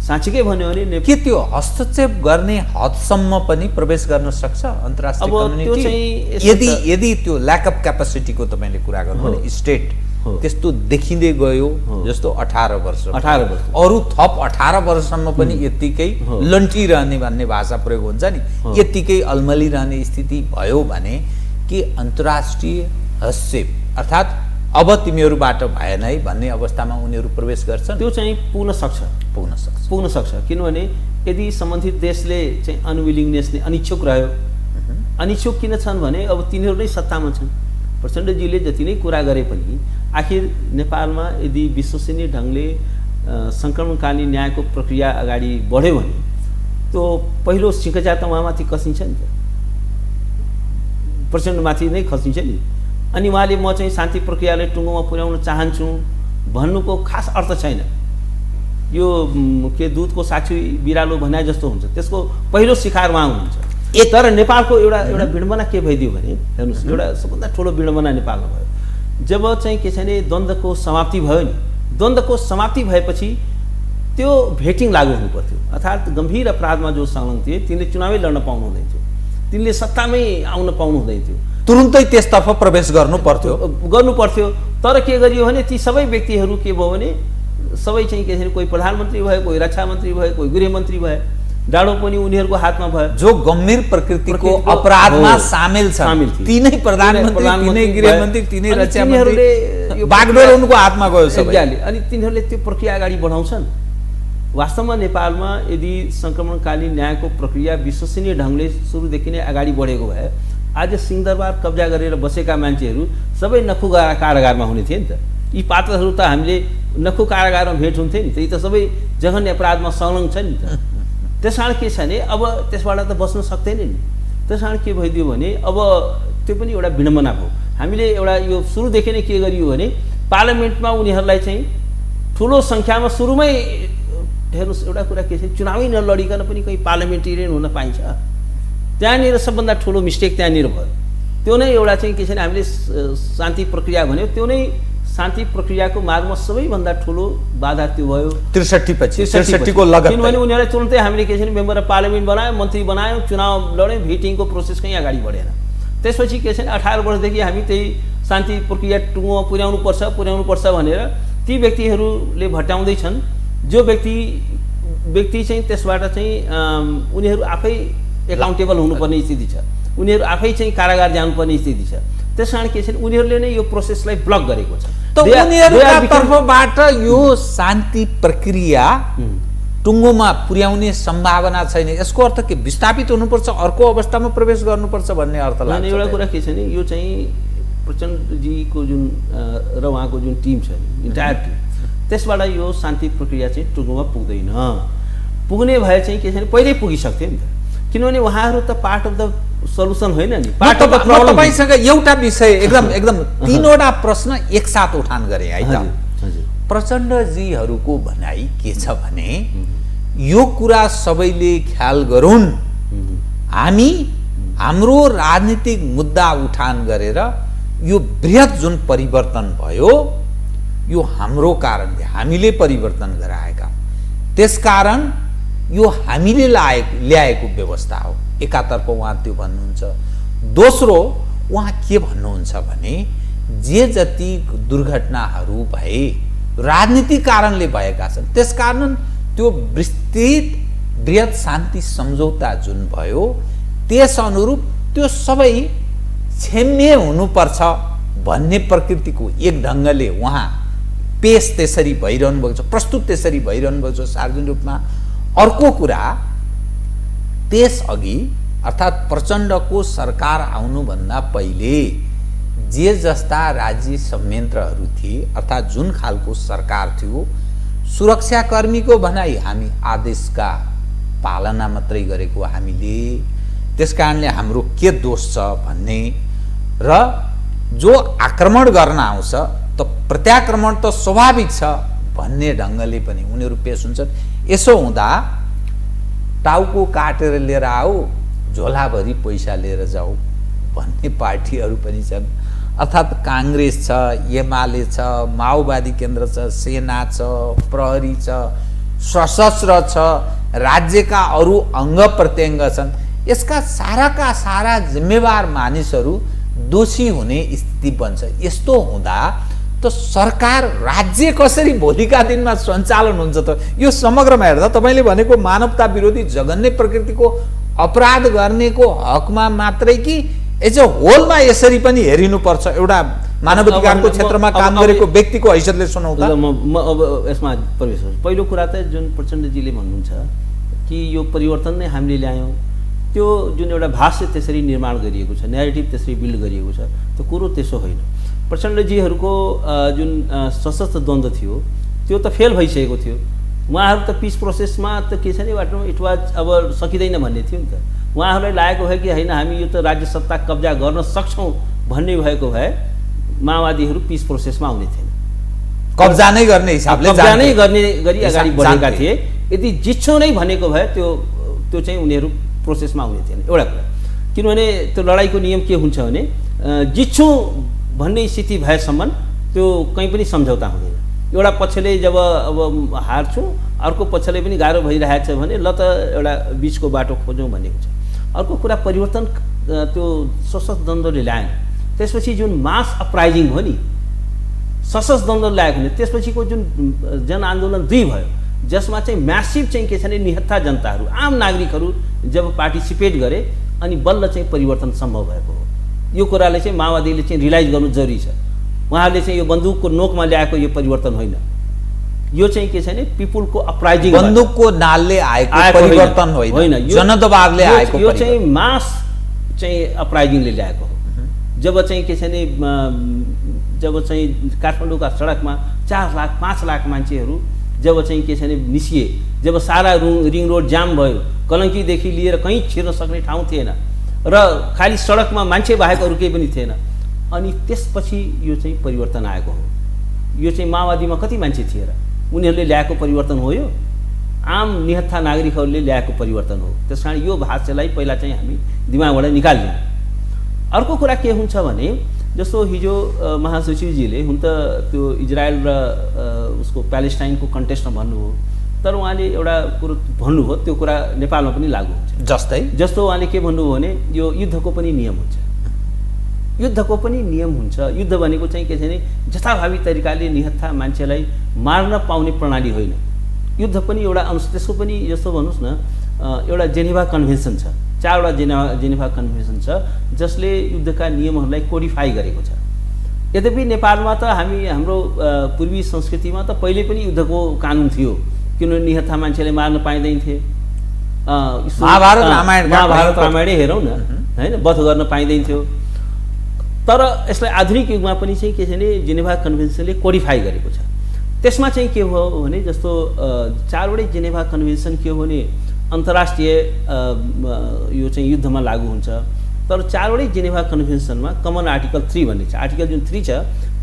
[SPEAKER 2] साँच्चीकै भन्यो भने
[SPEAKER 1] के त्यो हस्तक्षेप गर्ने हदसम्म पनि प्रवेश गर्न सक्छ अन्तर्राष्ट्रिय कम्युनिटी? यदि त्यो ल्याक अफ क्यापेसिटीको तपाईँले कुरा गर्नु भने स्टेट त्यस्तो देखिँदै गयो जस्तो 18 वर्ष अरू थप 18 वर्षसम्म पनि यत्तिकै लन्टिरहने भन्ने भाषा प्रयोग हुन्छ नि, यत्तिकै अल्मलिरहने स्थिति भयो भने के अन्तर्राष्ट्रिय हस्तक्षेप अर्थात् अब तिमीहरूबाट भएन है भन्ने अवस्थामा उनीहरू प्रवेश गर्छन्? त्यो
[SPEAKER 2] चाहिँ पुग्न सक्छ किनभने यदि सम्बन्धित देशले चाहिँ अनविलिङनेसले अनिच्छुक रह्यो। अनिच्छुक किन छन् भने अब तिनीहरू नै सत्तामा छन्। प्रचण्डजीले जति नै कुरा गरे पनि आखिर नेपालमा यदि विश्वसनीय ढङ्गले सङ्क्रमणकालीन न्यायको प्रक्रिया अगाडि बढ्यो भने त्यो पहिलो सिकजा त उहाँमाथि कसिन्छ नि त, प्रचण्डमाथि नै खसिन्छ नि। अनि उहाँले म चाहिँ शान्ति प्रक्रियालाई टुङ्गोमा पुर्याउन चाहन्छु भन्नुको खास अर्थ छैन। यो के दुधको साक्षी बिरालो भने जस्तो हुन्छ, त्यसको पहिलो शिकार उहाँ हुनुहुन्छ। तर नेपालको एउटा विडम्बना के भइदियो भने हेर्नुहोस्, एउटा सबभन्दा ठुलो विडम्बना नेपालमा भयो जब चाहिँ के छ भने द्वन्द्वको समाप्ति भयो नि। द्वन्द्वको समाप्ति भएपछि त्यो भेटिङ लागू हुनु पर्थ्यो, अर्थात् गम्भीर अपराधमा जो संलग्न थिए तिनले चुनावै लड्न पाउनु हुँदैन थियो, तिनले सत्तामै आउन पाउनु हुँदैन थियो,
[SPEAKER 1] तुरुन्तै त्यसतर्फ प्रवेश गर्नु पर्थ्यो। तर के गरियो भने ती सबै व्यक्तिहरू के भयो भने सबै चाहिँ के छ भने कोही प्रधानमन्त्री भयो, कोही रक्षा मन्त्री भयो, कोही गृहमन्त्री भयो, डाँडो पनि उनीहरूको हातमा भयो। जो गम्भीर प्रकृतिको अपराधमा सामेल छन् तिनै प्रधानमन्त्री, तिनै गृहमन्त्री, तिनै रक्षा मन्त्री बागडोर उनको हातमा गयो सबै।
[SPEAKER 2] अनि तिनीहरूले त्यो प्रक्रिया अगाडि बढाउँछन्। वास्तवमा नेपालमा यदि सङ्क्रमणकालीन न्यायको प्रक्रिया विश्वसनीय ढङ्गले सुरुदेखि नै अगाडि बढेको भए आज सिंहदरबार कब्जा गरेर बसेका मान्छेहरू सबै नखु कारागारमा हुने थिए नि त। यी पात्रहरू त हामीले नखु कारागारमा भेट हुन्थे नि त, यी त सबै जघन्य अपराधमा संलग्न छ नि त। त्यस कारण के छ भने अब त्यसबाट त बस्न सक्दैन नि। त्यस कारण के भइदियो भने अब त्यो पनि एउटा विडम्बना भयो। हामीले एउटा यो सुरुदेखि नै के गरियो भने पार्लियामेन्टमा उनीहरूलाई चाहिँ ठुलो सङ्ख्यामा सुरुमै हेर्नुहोस्, एउटा कुरा के छ, चुनावै नलडिकन पनि कहीँ पार्लियामेन्टेरियन हुन पाइन्छ, त्यहाँनिर सबभन्दा ठुलो मिस्टेक त्यहाँनिर भयो। त्यो नै एउटा चाहिँ के छ भने हामीले शान्ति प्रक्रिया भन्यो, त्यो नै शान्ति प्रक्रियाको मार्गमा सबैभन्दा ठुलो बाधा त्यो भयो
[SPEAKER 1] 63 को लगत।
[SPEAKER 2] किनभने उनीहरूले तुरन्तै हामीले के छ भने मेम्बर अफ पार्लियामेन्ट बनायो, मन्त्री बनायो, चुनाव लड्यो, भेटिङको प्रोसेस कहीँ अगाडि बढेन। त्यसपछि के छ भने 18 वर्षदेखि हामी त्यही शान्ति प्रक्रिया टुङ्गोमा पुर्याउनुपर्छ भनेर ती व्यक्तिहरूले भट्टाउँदैछन्। जो व्यक्ति चाहिँ त्यसबाट चाहिँ उनीहरू आफै एकाउन्टेबल हुनुपर्ने स्थिति छ, उनीहरू आफै चाहिँ कारागार जानुपर्ने स्थिति छ। त्यस कारण के छ भने उनीहरूले नै यो प्रोसेसलाई ब्लक गरेको छ।
[SPEAKER 1] त उनीहरूका तर्फबाट यो शान्ति प्रक्रिया टुङ्गोमा पुर्याउने सम्भावना छैन। यसको अर्थ के विस्थापित हुनुपर्छ, अर्को अवस्थामा प्रवेश गर्नुपर्छ भन्ने अर्थ लाग्छ?
[SPEAKER 2] एउटा कुरा के छ भने यो चाहिँ प्रचण्डजीको जुन र उहाँको जुन टिम छ इन्टायर टिम, त्यसबाट यो शान्ति प्रक्रिया चाहिँ टुङ्गोमा पुग्दैन। पुग्ने भए चाहिँ के छ भने पहिल्यै पुगिसक्थ्यो नि त, किनभने उहाँहरू त पार्ट अफ द सल्युसन होइन नि, पार्ट अफ द प्रब्लम।
[SPEAKER 1] तपाईसँग एउटा विषय एकदम तीनवटा प्रश्न एकसाथ उठान गरे है त। प्रचण्डजीहरूको भनाइ के छ भने यो कुरा सबैले ख्याल गरून्, हामी हाम्रो राजनीतिक मुद्दा उठान गरेर यो बृहत जुन परिवर्तन भयो यो हाम्रो कारणले, हामीले परिवर्तन गराएका, त्यसकारण यो हामीले ल्याएको व्यवस्था हो। एकातर्फ उहाँ त्यो भन्नुहुन्छ, दोस्रो उहाँ के भन्नुहुन्छ भने जे जति दुर्घटनाहरू भए राजनीतिक कारणले भएका छन्, त्यसकारण त्यो विस्तृत बृहत शान्ति सम्झौता जुन भयो त्यस अनुरूप त्यो सबै क्षम्य हुनुपर्छ भन्ने प्रकृतिको एक ढङ्गले उहाँ पेश त्यसरी भइरहनु भएको छ, प्रस्तुत त्यसरी भइरहनु भएको छ सार्वजनिक रूपमा। अर्को कुरा, त्यसअघि अर्थात् प्रचण्डको सरकार आउनुभन्दा पहिले जे जस्ता राज्य संयन्त्रहरू थिए, अर्थात् जुन खालको सरकार थियो, सुरक्षाकर्मीको भनाइ हामी आदेशका पालना मात्रै गरेको हामीले, त्यसकारणले हाम्रो के दोष छ भन्ने, र जो आक्रमण गर्न आउँछ त प्रत्याक्रमण त स्वाभाविक छ भन्ने ढङ्गले पनि उनीहरू पेश हुन्छन्। यसो हुँदा टाउको काटेर लिएर आऊ, झोलाभरि पैसा लिएर जाऊ भन्ने पार्टीहरू पनि छन्। अर्थात् काङ्ग्रेस छ, एमाले छ, माओवादी केन्द्र छ, सेना छ, प्रहरी छ, सशस्त्र छ, राज्यका अरू अङ्ग प्रत्यङ्ग छन्। यसका साराका सारा जिम्मेवार मानिसहरू दोषी हुने स्थिति बन्छ। यस्तो हुँदा त सरकार, राज्य कसरी भोलिका दिनमा सञ्चालन हुन्छ त? यो समग्रमा हेर्दा तपाईँले भनेको मानवता विरोधी जघन्य प्रकृतिको अपराध गर्नेको हकमा मात्रै कि एज अ होलमा यसरी पनि हेरिनुपर्छ एउटा मानवाधिकारको क्षेत्रमा काम गरेको व्यक्तिको हैसियतले सुनाउँदा?
[SPEAKER 2] म अब यसमा प्रवेश गर्छु। पहिलो कुरा त जुन प्रचण्डजीले भन्नुहुन्छ कि यो परिवर्तन नै हामीले ल्यायौँ, त्यो जुन एउटा भाष्य त्यसरी निर्माण गरिएको छ, न्यारेटिभ त्यसरी बिल्ड गरिएको छ, त्यो कुरो त्यसो होइन। प्रचण्डजीहरूको जुन सशस्त्र द्वन्द्व थियो त्यो त फेल भइसकेको थियो। उहाँहरू त पिस प्रोसेसमा त के छ नि बाटो इट वाज अब सकिँदैन भन्ने थियो नि त। उहाँहरूलाई लागेको भयो कि होइन हामी यो त राज्य सत्ता कब्जा गर्न सक्छौँ भन्ने भएको भए माओवादीहरू पिस प्रोसेसमा आउने थिएन,
[SPEAKER 1] कब्जा नै गर्ने हिसाबले
[SPEAKER 2] कब्जा नै गर्ने गरी अगाडि बढेका थिए। यदि जित्छौँ नै भनेको भए त्यो चाहिँ उनीहरू प्रोसेसमा हुने थिएन एउटा कुरा। किनभने त्यो लडाइँको नियम के हुन्छ भने जित्छु भन्ने स्थिति भएसम्म त्यो कहीँ पनि सम्झौता हुँदैन। एउटा पक्षले जब अब हार्छु अर्को पक्षले पनि गाह्रो भइरहेको छ भने ल त एउटा बिचको बाटो खोजौँ भन्ने हुन्छ। अर्को कुरा परिवर्तन त्यो सशस्त्र द्वन्द्वले ल्याएन। त्यसपछि जुन मास अपराइजिङ हो नि सशस्त्र द्वन्द्व ल्याएको भने त्यसपछिको जुन जनआन्दोलन 2 भयो जसमा चाहिँ म्यासिभ चाहिँ के छ भने निहत्था जनताहरू आम नागरिकहरू जब पार्टिसिपेट गरे अनि बल्ल चाहिँ परिवर्तन सम्भव भएको हो। यो कुराले चाहिँ माओवादीले चाहिँ रियलाइज गर्नु जरुरी छ। उहाँहरूले चाहिँ यो बन्दुकको नोकमा ल्याएको यो परिवर्तन होइन, यो चाहिँ के छ भने पिपुलको अपराइजिङ
[SPEAKER 1] बन्दुकको नालले आएको परिवर्तन होइन, जनदबावले आएको
[SPEAKER 2] यो चाहिँ मास चाहिँ अपराइजिङले ल्याएको हो। जब चाहिँ के छ भने जब चाहिँ काठमाडौँका सडकमा 4 लाख 5 लाख मान्छेहरू जब चाहिँ के छ भने निस्किए, जब सारा रिङ रोड जाम भयो, कलङ्कीदेखि लिएर कहीँ छिर्न सक्ने ठाउँ थिएन र खाली सडकमा मान्छे बाहेक अरू केही पनि थिएन, अनि त्यसपछि यो चाहिँ परिवर्तन आएको हो। यो चाहिँ माओवादीमा कति मान्छे थिए र उनीहरूले ल्याएको परिवर्तन हो, यो आम निहत्था नागरिकहरूले ल्याएको परिवर्तन हो। त्यसकारण यो भाष्यलाई पहिला चाहिँ हामी दिमागबाट निकाल्यौँ। अर्को कुरा के हुन्छ भने जस्तो हिजो महासचिवजीले हुन त त्यो इजरायल र उसको प्यालेस्टाइनको कन्टेस्टमा भन्नुभयो, तर उहाँले एउटा कुरो भन्नुभयो त्यो कुरा नेपालमा पनि लागू हुन्छ। जस्तो उहाँले के भन्नुभयो भने यो युद्धको पनि नियम हुन्छ, युद्धको पनि नियम हुन्छ। युद्ध भनेको चाहिँ के छ भने जथाभावी तरिकाले निहत्था मान्छेलाई मार्न पाउने प्रणाली होइन। युद्ध पनि एउटा त्यसको पनि जस्तो भन्नुहोस् न एउटा जेनेभा कन्भेन्सन छ, 4वटा जेनेभा कन्भेन्सन छ जसले युद्धका नियमहरूलाई कोडिफाई गरेको छ। यद्यपि नेपालमा त हाम्रो पूर्वी संस्कृतिमा त पहिले पनि युद्धको कानुन थियो, किनभने निहत्था मान्छेले मार्न पाइँदैन थिए।
[SPEAKER 1] महाभारत
[SPEAKER 2] रामायणै हेरौँ न होइन, वध गर्न पाइँदैन थियो। तर यसलाई आधुनिक युगमा पनि चाहिँ के छ भने जेनेभा कन्भेन्सनले कोडिफाई गरेको छ। त्यसमा चाहिँ के हो भने जस्तो 4वटै जेनेभा कन्भेन्सन के हो भने अन्तर्राष्ट्रिय यो चाहिँ युद्धमा लागू हुन्छ। तर 4वटै जेनेभा कन्भेन्सनमा कमन आर्टिकल 3 भन्ने छ। आर्टिकल जुन 3 छ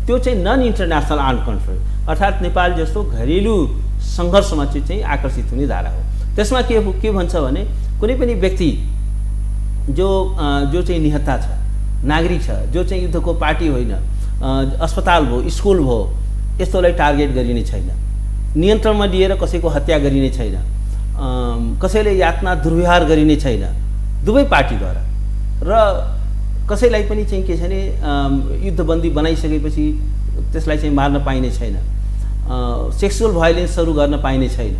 [SPEAKER 2] त्यो चाहिँ नन इन्टरनेसनल आर्म्ड कन्फ्लिक्ट अर्थात् नेपाल जस्तो घरेलु सङ्घर्षमा चाहिँ आकर्षित हुने धारा हो। त्यसमा के भन्छ भने कुनै पनि व्यक्ति जो चाहिँ निहत्था छ, नागरिक छ, जो चाहिँ युद्धको पार्टी होइन, अस्पताल भयो, स्कुल भयो, यस्तोलाई टार्गेट गरिने छैन। नियन्त्रणमा लिएर कसैको हत्या गरिने छैन, कसैले यातना दुर्व्यवहार गरिने छैन दुवै पार्टीद्वारा, र कसैलाई पनि चाहिँ के छ भने युद्धबन्दी बनाइसकेपछि त्यसलाई चाहिँ मार्न पाइने छैन, सेक्सुअल भायोलेन्सहरू गर्न पाइने छैन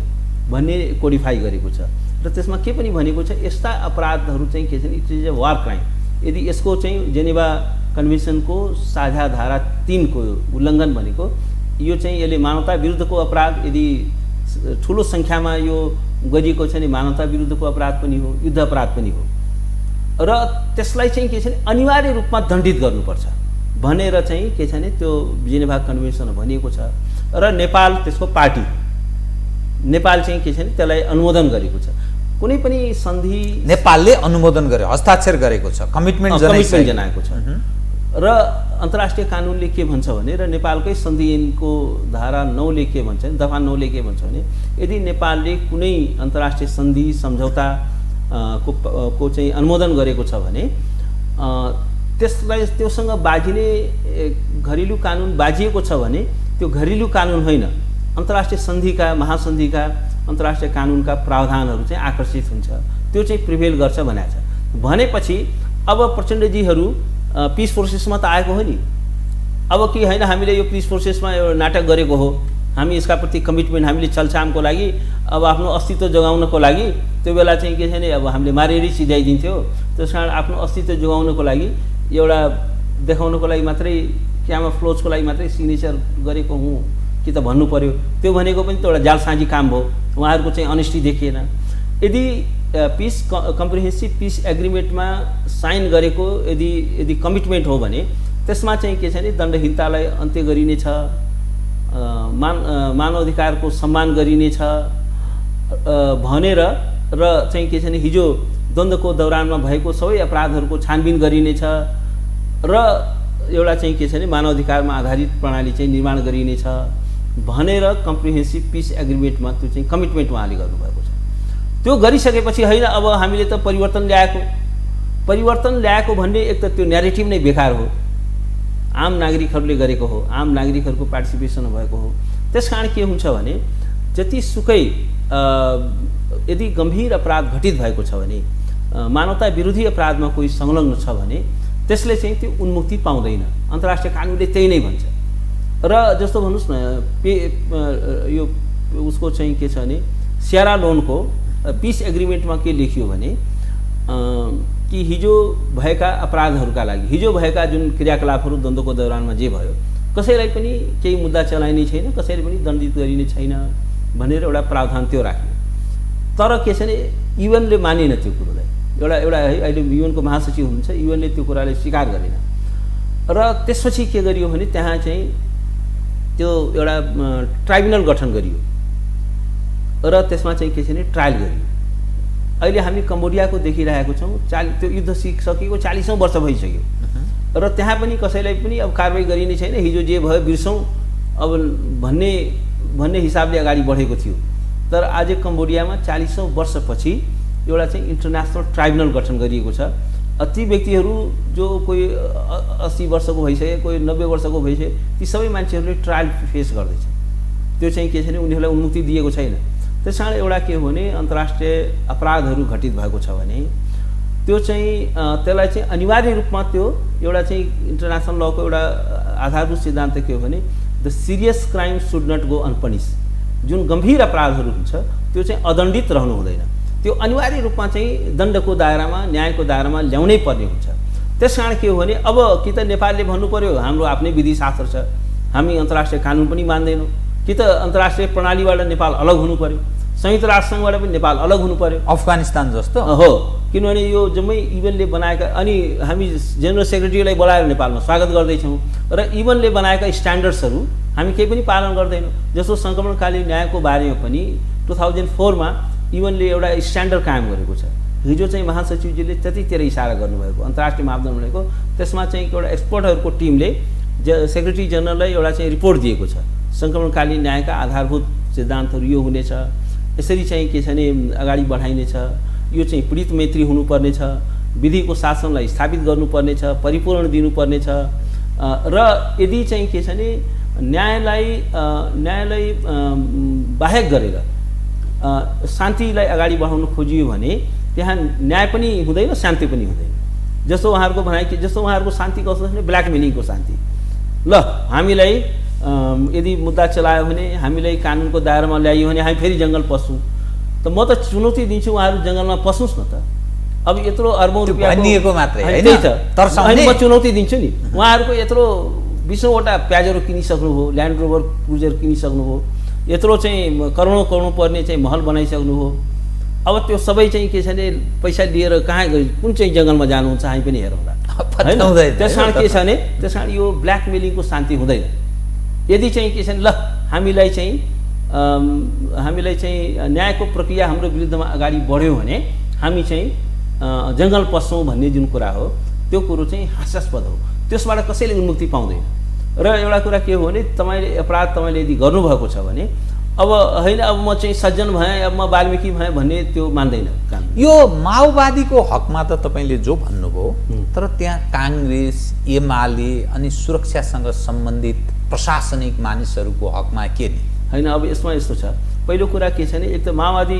[SPEAKER 2] भन्ने कोडिफाई गरेको छ। र त्यसमा के पनि भनेको छ यस्ता अपराधहरू चाहिँ के छ भने it is a war crime. यदि यसको चाहिँ जेनेभा कन्भेन्सनको साझा धारा 3 को उल्लङ्घन भनेको यो चाहिँ यसले मानवता विरुद्धको अपराध, यदि ठुलो सङ्ख्यामा यो गरिएको छ भने मानवता विरुद्धको अपराध पनि हो, युद्ध अपराध पनि हो, र त्यसलाई चाहिँ के छ भने अनिवार्य रूपमा दण्डित गर्नुपर्छ भनेर चाहिँ के छ भने त्यो जेनेभा कन्भेन्सनमा भनिएको छ। र नेपाल त्यसको पार्टी, नेपाल चाहिँ के छ भने त्यसलाई अनुमोदन गरेको छ। कुनै पनि सन्धि
[SPEAKER 1] नेपालले अनुमोदन गर्यो, हस्ताक्षर गरेको छ, कमिटमेन्ट
[SPEAKER 2] जनाएको छ। र अन्तर्राष्ट्रिय कानुनले के भन्छ भने र नेपालकै संविधानको धारा 9 ले के भन्छ, दफा 9 ले के भन्छ भने यदि नेपालले कुनै अन्तर्राष्ट्रिय सन्धि सम्झौता को चाहिँ अनुमोदन गरेको छ भने त्यसलाई त्योसँग बाजिने घरेलु कानुन बाजिएको छ भने त्यो घरेलु कानुन होइन, अन्तर्राष्ट्रिय सन्धिका महासन्धिका अन्तर्राष्ट्रिय कानुनका प्रावधानहरू चाहिँ आकर्षित हुन्छ, त्यो चाहिँ प्रिभेल गर्छ भनेको छ। भनेपछि अब प्रचण्डजीहरू पिस प्रोसेसमा त आएको हो नि, अब कि होइन हामीले यो पिस प्रोसेसमा एउटा नाटक गरेको हो, हामी यसका प्रति कमिटमेन्ट हामीले छलछामको लागि अब आफ्नो अस्तित्व जोगाउनको लागि त्यो बेला चाहिँ के छ भने अब हामीले मारेरी सिधाइदिन्थ्यो। त्यस कारण आफ्नो अस्तित्व जोगाउनको लागि एउटा देखाउनको लागि मात्रै क्यामा फ्लोजको लागि मात्रै सिग्नेचर गरेको हुँ कि त भन्नु पर्यो, त्यो भनेको पनि त एउटा जालसाजी काम भयो, उहाँहरूको चाहिँ अनेस्टी देखिएन। यदि पिस कम्प्रिहेन्सिभ पिस एग्रिमेन्टमा साइन गरेको यदि कमिटमेन्ट हो भने त्यसमा चाहिँ के छ भने दण्डहीनतालाई अन्त्य गरिनेछ, मानवाधिकारको सम्मान गरिनेछ भनेर र चाहिँ के छ भने हिजो द्वन्द्वको दौरानमा भएको सबै अपराधहरूको छानबिन गरिनेछ र एउटा चाहिँ के छ भने मानवाधिकारमा आधारित प्रणाली चाहिँ निर्माण गरिनेछ भनेर कम्प्रिहेन्सिभ पिस एग्रिमेन्टमा त्यो चाहिँ कमिटमेन्ट उहाँले गर्नुभएको छ। त्यो गरिसकेपछि होइन अब हामीले त परिवर्तन ल्याएको भन्ने एक त त्यो न्यारेटिभ नै बेकार हो, आम नागरिकहरूले गरेको हो, आम नागरिकहरूको पार्टिसिपेसन भएको हो। त्यसकारण के हुन्छ भने जतिसुकै यदि गम्भीर अपराध घटित भएको छ भने, मानवता विरोधी अपराधमा कोही संलग्न छ भने त्यसले चाहिँ त्यो उन्मुक्ति पाउँदैन। अन्तर्राष्ट्रिय कानुनले त्यही नै भन्छ। र जस्तो भन्नुहोस् न यो उसको चाहिँ के छ भने सियरा लोनको पिस एग्रिमेन्टमा के लेखियो भने कि हिजो भएका अपराधहरूका लागि, हिजो भएका जुन क्रियाकलापहरू द्वन्द्वको दौरानमा जे भयो, कसैलाई पनि केही मुद्दा चलाइने छैन, कसैले पनि दण्डित गरिने छैन भनेर एउटा प्रावधान त्यो राख्यो। तर के छ भने युएनले मानेन त्यो कुरोलाई। एउटा अहिले युएनको महासचिव हुनुहुन्छ, युएनले त्यो कुरालाई स्वीकार गरेन। र त्यसपछि के गरियो भने त्यहाँ चाहिँ त्यो एउटा ट्राइब्युनल गठन गरियो र त्यसमा चाहिँ के छ भने ट्रायल गरियो। अहिले हामी कम्बोडियाको देखिरहेको छौँ, त्यो युद्ध सकिएको 40औं वर्ष भइसक्यो र त्यहाँ पनि कसैलाई पनि अब कारवाही गरिने छैन। हिजो जे भयो बिर्सौँ अब भन्ने हिसाबले अगाडि बढेको थियो। तर आज कम्बोडियामा 40औं वर्षपछि एउटा चाहिँ इन्टरनेसनल ट्राइब्युनल गठन गरिएको छ। ती व्यक्तिहरू जो कोही 80 वर्षको भइसके, कोही 90 वर्षको भइसके, ती सबै मान्छेहरूले ट्रायल फेस गर्दैछ। त्यो चाहिँ के छ भने उनीहरूलाई उन्मुक्ति दिएको छैन। त्यस कारण एउटा के हो भने अन्तर्राष्ट्रिय अपराधहरू घटित भएको छ भने त्यो चाहिँ त्यसलाई चाहिँ अनिवार्य रूपमा त्यो एउटा चाहिँ इन्टरनेसनल लको एउटा आधारभूत सिद्धान्त के हो भने the serious crime should not go unpunished. जुन गम्भीर अपराधहरू हुन्छ त्यो चाहिँ अदण्डित रहनु हुँदैन, त्यो अनिवार्य रूपमा चाहिँ दण्डको दायरामा, न्यायको दायरामा ल्याउनै पर्ने हुन्छ। त्यसकारण के हो भने अब कि त नेपालले भन्नु पर्यो हाम्रो आफ्नै विधि शास्त्र छ, हामी अन्तर्राष्ट्रिय कानुन पनि मान्दैनौँ, कि त अन्तर्राष्ट्रिय प्रणालीबाट नेपाल अलग हुनु पर्यो, संयुक्त राष्ट्रसङ्घबाट पनि नेपाल अलग हुनु पर्यो,
[SPEAKER 1] अफगानिस्तान जस्तो
[SPEAKER 2] हो। किनभने यो जम्मै युएनले बनाएका, अनि हामी जेनरल सेक्रेटरीलाई बोलाएर नेपालमा स्वागत गर्दैछौँ र युएनले बनाएका स्ट्यान्डर्ड्सहरू हामी केही पनि पालन गर्दैनौँ। जस्तो सङ्क्रमणकालीन न्यायको बारेमा पनि 2004मा युएनले एउटा स्ट्यान्डर्ड कायम गरेको छ। हिजो चाहिँ महासचिवजीले त्यतितिर इसारा गर्नुभएको अन्तर्राष्ट्रिय मापदण्ड भनेको, त्यसमा चाहिँ एउटा एक्सपर्टहरूको टिमले सेक्रेटरी जनरललाई एउटा चाहिँ रिपोर्ट दिएको छ। सङ्क्रमणकालीन न्यायका आधारभूत सिद्धान्तहरू यो हुनेछ, यसरी चाहिँ के छ भने अगाडि बढाइनेछ, यो चाहिँ पीडित मैत्री हुनुपर्नेछ, विधिको शासनलाई स्थापित गर्नुपर्नेछ, परिपूर्ण दिनुपर्नेछ र यदि चाहिँ के छ भने न्यायलाई बाहेक गरेर शान्तिलाई अगाडि बढाउन खोजियो भने त्यहाँ न्याय पनि हुँदैन, शान्ति पनि हुँदैन। जस्तो उहाँहरूको भनाइ कि जस्तो उहाँहरूको शान्ति कस्तो छ भने ब्ल्याकमेलिङको शान्ति। ल हामीलाई यदि मुद्दा चलायो भने, हामीलाई कानुनको दायरामा ल्याइयो भने हामी फेरि जङ्गल पस्छौँ। त म त चुनौती दिन्छु उहाँहरू जङ्गलमा पस्नुहोस् न त। अब यत्रो अर्बौं रुपियाँको
[SPEAKER 1] मात्रै
[SPEAKER 2] हैन, म चुनौती दिन्छु नि। उहाँहरूको यत्रो 20औँवटा प्याजरो किनिसक्नुभयो, ल्यान्ड रोभर क्रुजर किनिसक्नुभयो, यत्रो चाहिँ करोडौँ पर्ने चाहिँ महल बनाइसक्नुभयो। अब त्यो सबै चाहिँ के छ भने पैसा लिएर कहाँ कुन चाहिँ जङ्गलमा जानुहुन्छ हामी पनि हेरौँला हैन। त्यस कारण के छ भने त्यस कारण यो ब्ल्याकमेलिङको शान्ति हुँदैन। यदि चाहिँ के छ भने ल हामीलाई चाहिँ न्यायको प्रक्रिया हाम्रो विरुद्धमा अगाडि बढ्यो भने हामी चाहिँ जङ्गल पस्छौँ भन्ने जुन कुरा हो त्यो कुरो चाहिँ हास्यास्पद हो, त्यसबाट कसैले उन्मुक्ति पाउँदैन। र एउटा कुरा के हो भने तपाईँले यदि गर्नुभएको छ भने अब होइन अब म चाहिँ सज्जन भएँ, अब म वाल्मिकी भएँ भन्ने त्यो मान्दैन कानुन।
[SPEAKER 1] यो माओवादीको हकमा त तपाईँले जो भन्नुभयो, तर त्यहाँ काङ्ग्रेस, एमाले अनि सुरक्षासँग सम्बन्धित प्रशासनिक मानिसहरूको हकमा के नि?
[SPEAKER 2] होइन, अब यसमा यस्तो छ, पहिलो कुरा के छ भने एक त माओवादी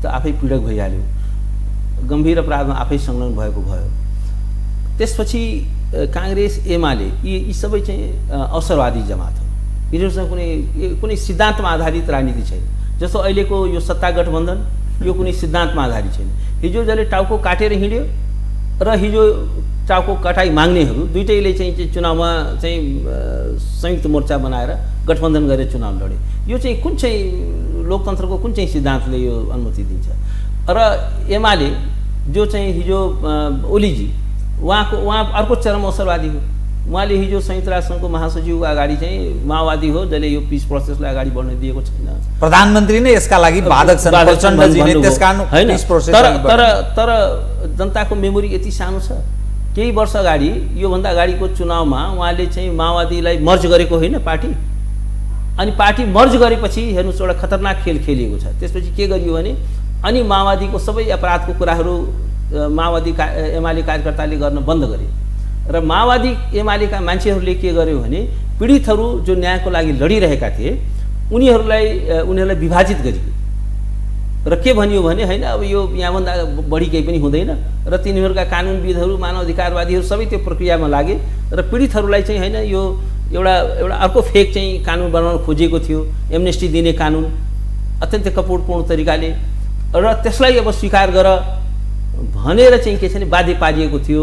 [SPEAKER 2] त आफै पीडक भइहाल्यो, गम्भीर अपराधमा आफै संलग्न भएको भयो। त्यसपछि काङ्ग्रेस, एमाले यी सबै चाहिँ अवसरवादी जमात हो। यिनीहरूसँग कुनै सिद्धान्तमा आधारित राजनीति छैन। जस्तो अहिलेको यो सत्ता गठबन्धन यो कुनै सिद्धान्तमा आधारित छैन। हिजो जसले टाउको काटेर हिँड्यो र हिजो टाउको कटाइ माग्नेहरू दुइटैले चाहिँ चुनावमा चाहिँ संयुक्त मोर्चा बनाएर गठबन्धन गरेर चुनाव लडे। यो चाहिँ कुन चाहिँ लोकतन्त्रको कुन चाहिँ सिद्धान्तले यो अनुमति दिन्छ? र एमाले जो चाहिँ हिजो ओलीजी उहाँ अर्को चरम अवसरवादी हो। उहाँले हिजो संयुक्त राष्ट्रसङ्घको महासचिवको अगाडि चाहिँ माओवादी हो जसले यो पिस प्रोसेसलाई अगाडि बढ्न दिएको छैन।
[SPEAKER 1] प्रधानमन्त्री नै यसका लागि बाधक छन्, प्रचण्डजीले त्यसकारण पिस प्रोसेस
[SPEAKER 2] तर जनताको मेमोरी यति सानो छ। केही वर्ष अगाडि योभन्दा अगाडिको चुनावमा उहाँले चाहिँ माओवादीलाई मर्ज गरेको होइन पार्टी, अनि पार्टी मर्ज गरेपछि हेर्नुहोस् एउटा खतरनाक खेल खेलिएको छ। त्यसपछि के गरियो भने अनि माओवादीको सबै अपराधको कुराहरू एमाले कार्यकर्ताले गर्न बन्द गरे र माओवादी एमालेका मान्छेहरूले के गर्यो भने पीडितहरू जो न्यायको लागि लडिरहेका थिए उनीहरूलाई विभाजित गरियो र के भनियो भने हैन अब यो यहाँभन्दा बढी केही पनि हुँदैन र तिनीहरूका कानुनविदहरू मानवाधिकारवादीहरू सबै त्यो प्रक्रियामा लागे र पीडितहरूलाई चाहिँ हैन यो एउटा अर्को फेक चाहिँ कानुन बनाउन खोजिएको थियो, एमनेस्टी दिने कानुन अत्यन्तै कपटपूर्ण तरिकाले, र त्यसलाई अब स्वीकार गर भनेर चाहिँ के छ भने बाध्य पारिएको थियो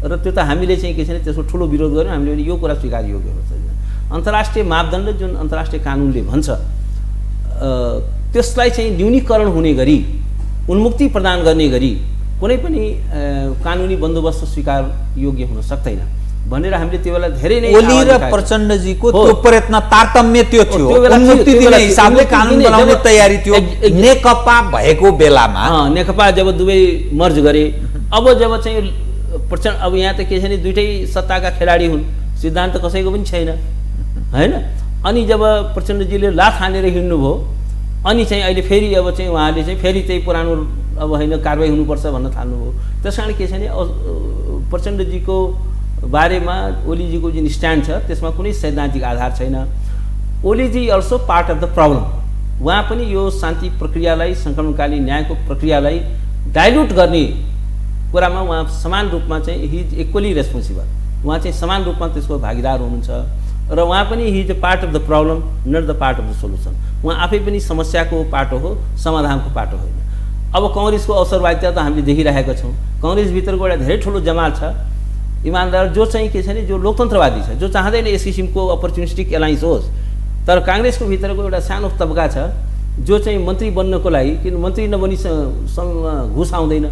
[SPEAKER 2] र त्यो त हामीले चाहिँ के छ भने त्यसको ठुलो विरोध गर्यौँ। हामीले भने यो कुरा स्वीकार योग्य हो छैन। अन्तर्राष्ट्रिय मापदण्ड जुन अन्तर्राष्ट्रिय कानुनले भन्छ त्यसलाई चाहिँ न्यूनीकरण हुने गरी उन्मुक्ति प्रदान गर्ने गरी कुनै पनि कानुनी बन्दोबस्त स्वीकार योग्य हुन सक्दैन भनेर हामीले त्यो बेला धेरै नै
[SPEAKER 1] ओली र प्रचण्डजीको त्यो प्रयत्न तारतम्य त्यो थियो, उन्मुक्ति दिने हिसाबले कानुन बनाउने तयारी थियो नेकपा भएको बेलामा।
[SPEAKER 2] नेकपा जब दुवै मर्ज गरे, अब जब चाहिँ प्रचण्ड, अब यहाँ त के छ भने दुईटै सत्ताका खेलाडी हुन्, सिद्धान्त कसैको पनि छैन हैन। अनि जब प्रचण्डजीले लात हानेर हिँड्नुभयो अनि चाहिँ अहिले फेरि अब चाहिँ उहाँले चाहिँ फेरि त्यही पुरानो अब हैन कारबाही हुनुपर्छ भन्न थाल्नुभयो। त्यसकारण के छ भने प्रचण्डजीको बारेमा ओलीजीको जुन स्ट्यान्ड छ त्यसमा कुनै सैद्धान्तिक आधार छैन। ओलीजी also part of the problem. उहाँ पनि यो शान्ति प्रक्रियालाई, सङ्क्रमणकालीन न्यायको प्रक्रियालाई डाइल्युट गर्ने कुरामा उहाँ समान रूपमा चाहिँ हि इज इक्वली रेस्पोन्सिबल। उहाँ चाहिँ समान रूपमा त्यसको भागीदार हुनुहुन्छ र उहाँ पनि he is the part of the problem not the part of the solution. उहाँ आफै पनि समस्याको पाटो हो, समाधानको पाटो होइन। अब कङ्ग्रेसको अवसरवादिता त हामीले देखिरहेका छौँ। कङ्ग्रेसभित्रको एउटा धेरै ठुलो जमाल छ इमानदार जो चाहिँ के छ भने जो लोकतन्त्रवादी छ, जो चाहँदैन यस किसिमको अपर्च्युनिस्टिक एलायन्स होस्। तर काङ्ग्रेसको भित्रको एउटा सानो तबका छ जो चाहिँ मन्त्री बन्नको लागि, किन मन्त्री नबनी घुस आउँदैन,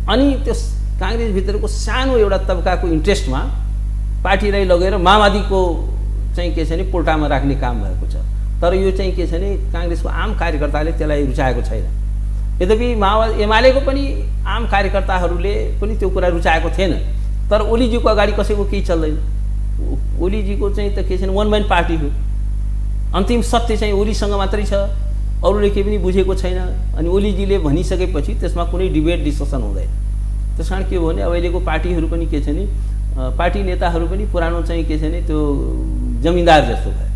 [SPEAKER 2] अनि त्यो काङ्ग्रेसभित्रको सानो एउटा तबकाको इन्ट्रेस्टमा पार्टीलाई लगेर माओवादीको चाहिँ के छ भने पोल्टामा राख्ने काम भएको छ। तर यो चाहिँ के छ भने काङ्ग्रेसको आम कार्यकर्ताले त्यसलाई रुचाएको छैन। यद्यपि माओवादी एमालेको पनि आम कार्यकर्ताहरूले पनि त्यो कुरा रुचाएको थिएन। तर ओलीजीको अगाडि कसैको केही चल्दैन। ओलीजीको चाहिँ त के छ भने वन म्यान पार्टी हो। अन्तिम सत्य चाहिँ ओलीसँग मात्रै छ, अरूले केही पनि बुझेको छैन। अनि ओलीजीले भनिसकेपछि त्यसमा कुनै डिबेट डिस्कसन हुँदैन। त्यस कारण के हो भने अहिलेको पार्टीहरू पनि के छ भने पार्टी नेताहरू पनि पुरानो चाहिँ के छ भने त्यो जमिनदार जस्तो भयो,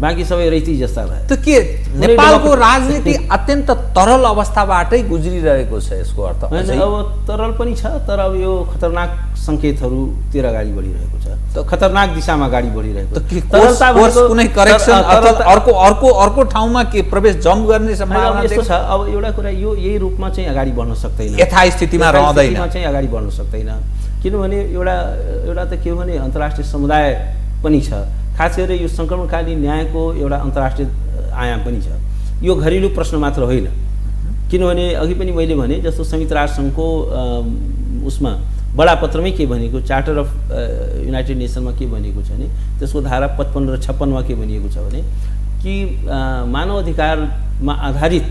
[SPEAKER 2] बाँकी सबै रैती जस्ता भयो।
[SPEAKER 1] त के नेपालको राजनीति अत्यन्त तरल अवस्थाबाटै गुज्रिरहेको छ यसको अर्थ?
[SPEAKER 2] अब तरल पनि छ, तर अब यो खतरनाक सङ्केतहरूतिर अगाडि बढिरहेको छ, त खतरनाक दिशामा अगाडि बढिरहेको छ।
[SPEAKER 1] कुनै करेक्सन अर्को ठाउँमा के प्रवेश जम्प गर्ने सम्भावना
[SPEAKER 2] यस्तो छ। अब एउटा कुरा यो यही रूपमा चाहिँ अगाडि बढ्न सक्दैन,
[SPEAKER 1] यथास्थितिमा रहँदैन
[SPEAKER 2] चाहिँ अगाडि बढ्न सक्दैन। किनभने एउटा त के भने अन्तर्राष्ट्रिय समुदाय पनि छ, खास गरेर यो सङ्क्रमणकालीन न्यायको एउटा अन्तर्राष्ट्रिय आयाम पनि छ। यो घरेलु प्रश्न मात्र होइन। किनभने अघि पनि मैले भने जस्तो संयुक्त राष्ट्रसङ्घको उसमा बडापत्रमै के भनेको, चार्टर अफ युनाइटेड नेसनमा के भनेको छ भने त्यसको धारा 55 र 56 मा के भनिएको छ भने कि मानव अधिकारमा आधारित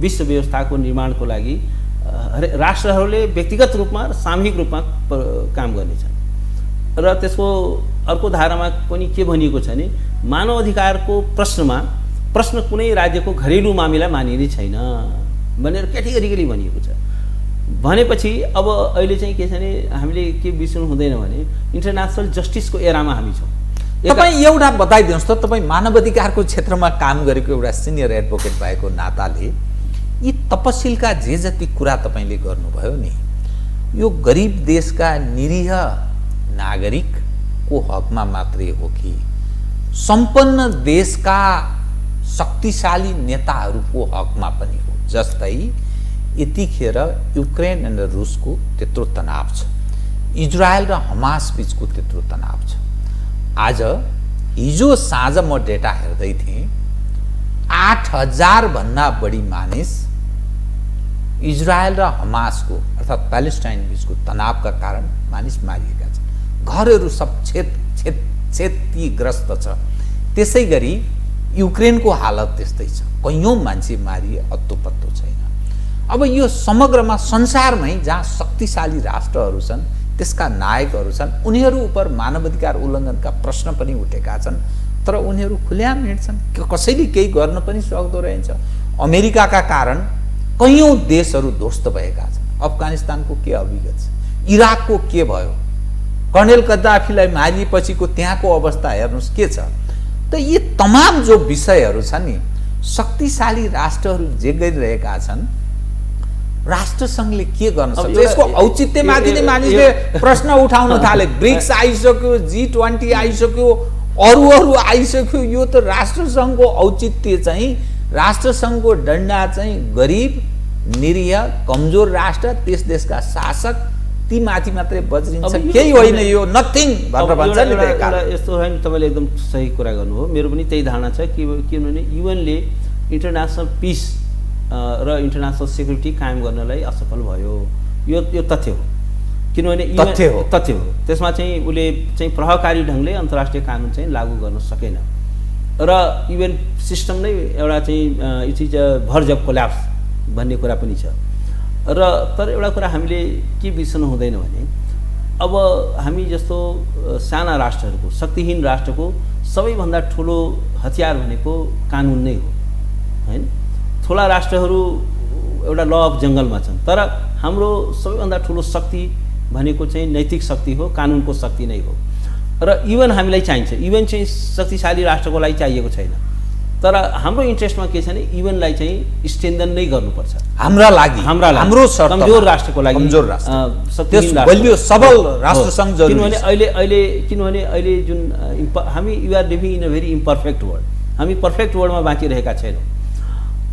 [SPEAKER 2] विश्व व्यवस्थाको निर्माणको लागि राष्ट्रहरूले व्यक्तिगत रूपमा र सामूहिक रूपमा काम गर्नेछन्। र त्यसको अर्को धारामा पनि के भनिएको छ भने मानव अधिकारको प्रश्न कुनै राज्यको घरेलु मामिला मानिने छैन भनेर क्याटेगोरिकली भनिएको छ। भनेपछि अब अहिले चाहिँ के छ भने हामीले के बिर्सनु हुँदैन भने इन्टरनेसनल जस्टिसको एरामा हामी छौँ।
[SPEAKER 1] तपाईँ एउटा बताइदिनुहोस् त, तपाईँ मानवाधिकारको क्षेत्रमा काम गरेको एउटा सिनियर एडभोकेट भएको नाताले यी तपसिलका जे जति कुरा तपाईँले गर्नुभयो नि, यो गरिब देशका निरीह नागरिकको हकमा मात्रै हो कि सम्पन्न देशका शक्तिशाली नेताहरूको हकमा पनि हो? जस्तै यतिखेर युक्रेन र रुसको त्यत्रो तनाव छ, इजरायल र हमास बीचको त्यत्रो तनाव छ। आज हिजो साँझ म डेटा हेर्दै थिएँ, 8000 भन्दा बढी मानिस इजरायल र हमासको अर्थात् प्यालेस्टाइन बीचको तनावका कारण मानिस मारिएका छन्। घरहरू सब क्षतिग्रस्त छ। त्यसै गरी युक्रेनको हालत त्यस्तै छ, कैयौँ मान्छे मारिए अत्तो पत्तो छैन। अब यो समग्रमा संसारमै जहाँ शक्तिशाली राष्ट्रहरू छन्, त्यसका नायकहरू छन्, उनीहरू उप मानवाधिकार उल्लङ्घनका प्रश्न पनि उठेका छन्, तर उनीहरू खुल्याम हिँड्छन्, कसैले केही गर्न पनि सक्दो रहेछ। अमेरिकाका कारण कैयौँ देशहरू ध्वस्त भएका छन्। अफगानिस्तानको के अभिगत छ, इराकको के भयो, कर्नेल गद्दाफीलाई मारिएपछिको त्यहाँको अवस्था हेर्नुहोस् के छ। त यी तमाम जो विषयहरू छन् नि, शक्तिशाली राष्ट्रहरू जे गरिरहेका छन्, राष्ट्रसङ्घले के गर्न सक्छ? यसको औचित्यमाथि नै मानिसले प्रश्न उठाउन थाले। ब्रिक्स आइसक्यो, G20 आइसक्यो, अरू आइसक्यो। यो त राष्ट्रसङ्घको औचित्य चाहिँ, राष्ट्रसङ्घको डन्डा चाहिँ गरिब, निरीह, कमजोर राष्ट्र, त्यस देशका शासक, ती माथि मात्रै बज्रिन्छ, केही होइन यो नथिङ भनेर भन्छ नि।
[SPEAKER 2] यस्तो होइन, तपाईँले एकदम सही कुरा गर्नुभयो। मेरो पनि त्यही धारणा छ किनभने युएनले इन्टरनेसनल पिस र इन्टरनेसनल सेक्युरिटी कायम गर्नलाई असफल भयो। यो तथ्य हो, किनभने तथ्य हो। त्यसमा चाहिँ उसले चाहिँ प्रभावकारी ढङ्गले अन्तर्राष्ट्रिय कानुन चाहिँ लागू गर्न सकेन र युएन सिस्टम नै एउटा चाहिँ it is a verge of collapse भन्ने कुरा पनि छ। र तर एउटा कुरा हामीले के बिर्सनु हुँदैन भने अब हामी जस्तो साना राष्ट्रहरूको, शक्तिहीन राष्ट्रको सबैभन्दा ठुलो हतियार भनेको कानुन नै हो, हैन? ठुला राष्ट्रहरू एउटा ल अफ जङ्गलमा छन्, तर हाम्रो सबैभन्दा ठुलो शक्ति भनेको चाहिँ नैतिक शक्ति हो, कानुनको शक्ति नै हो। र युएन हामीलाई चाहिन्छ। युएन चाहिँ शक्तिशाली राष्ट्रको लागि चाहिएको छैन, तर हाम्रो इन्ट्रेस्टमा के छ भने युएनलाई चाहिँ स्ट्रेन्थन नै गर्नुपर्छ
[SPEAKER 1] हाम्रो लागि, हाम्रो
[SPEAKER 2] कमजोर राष्ट्रको लागि,
[SPEAKER 1] कमजोर राष्ट्र, बलियो सबल राष्ट्रसङ्घ जरुरी छ।
[SPEAKER 2] किनभने अहिले जुन हामी you are living in a very imperfect world, हामी पर्फेक्ट वर्ल्डमा बाँचिरहेका छैनौँ।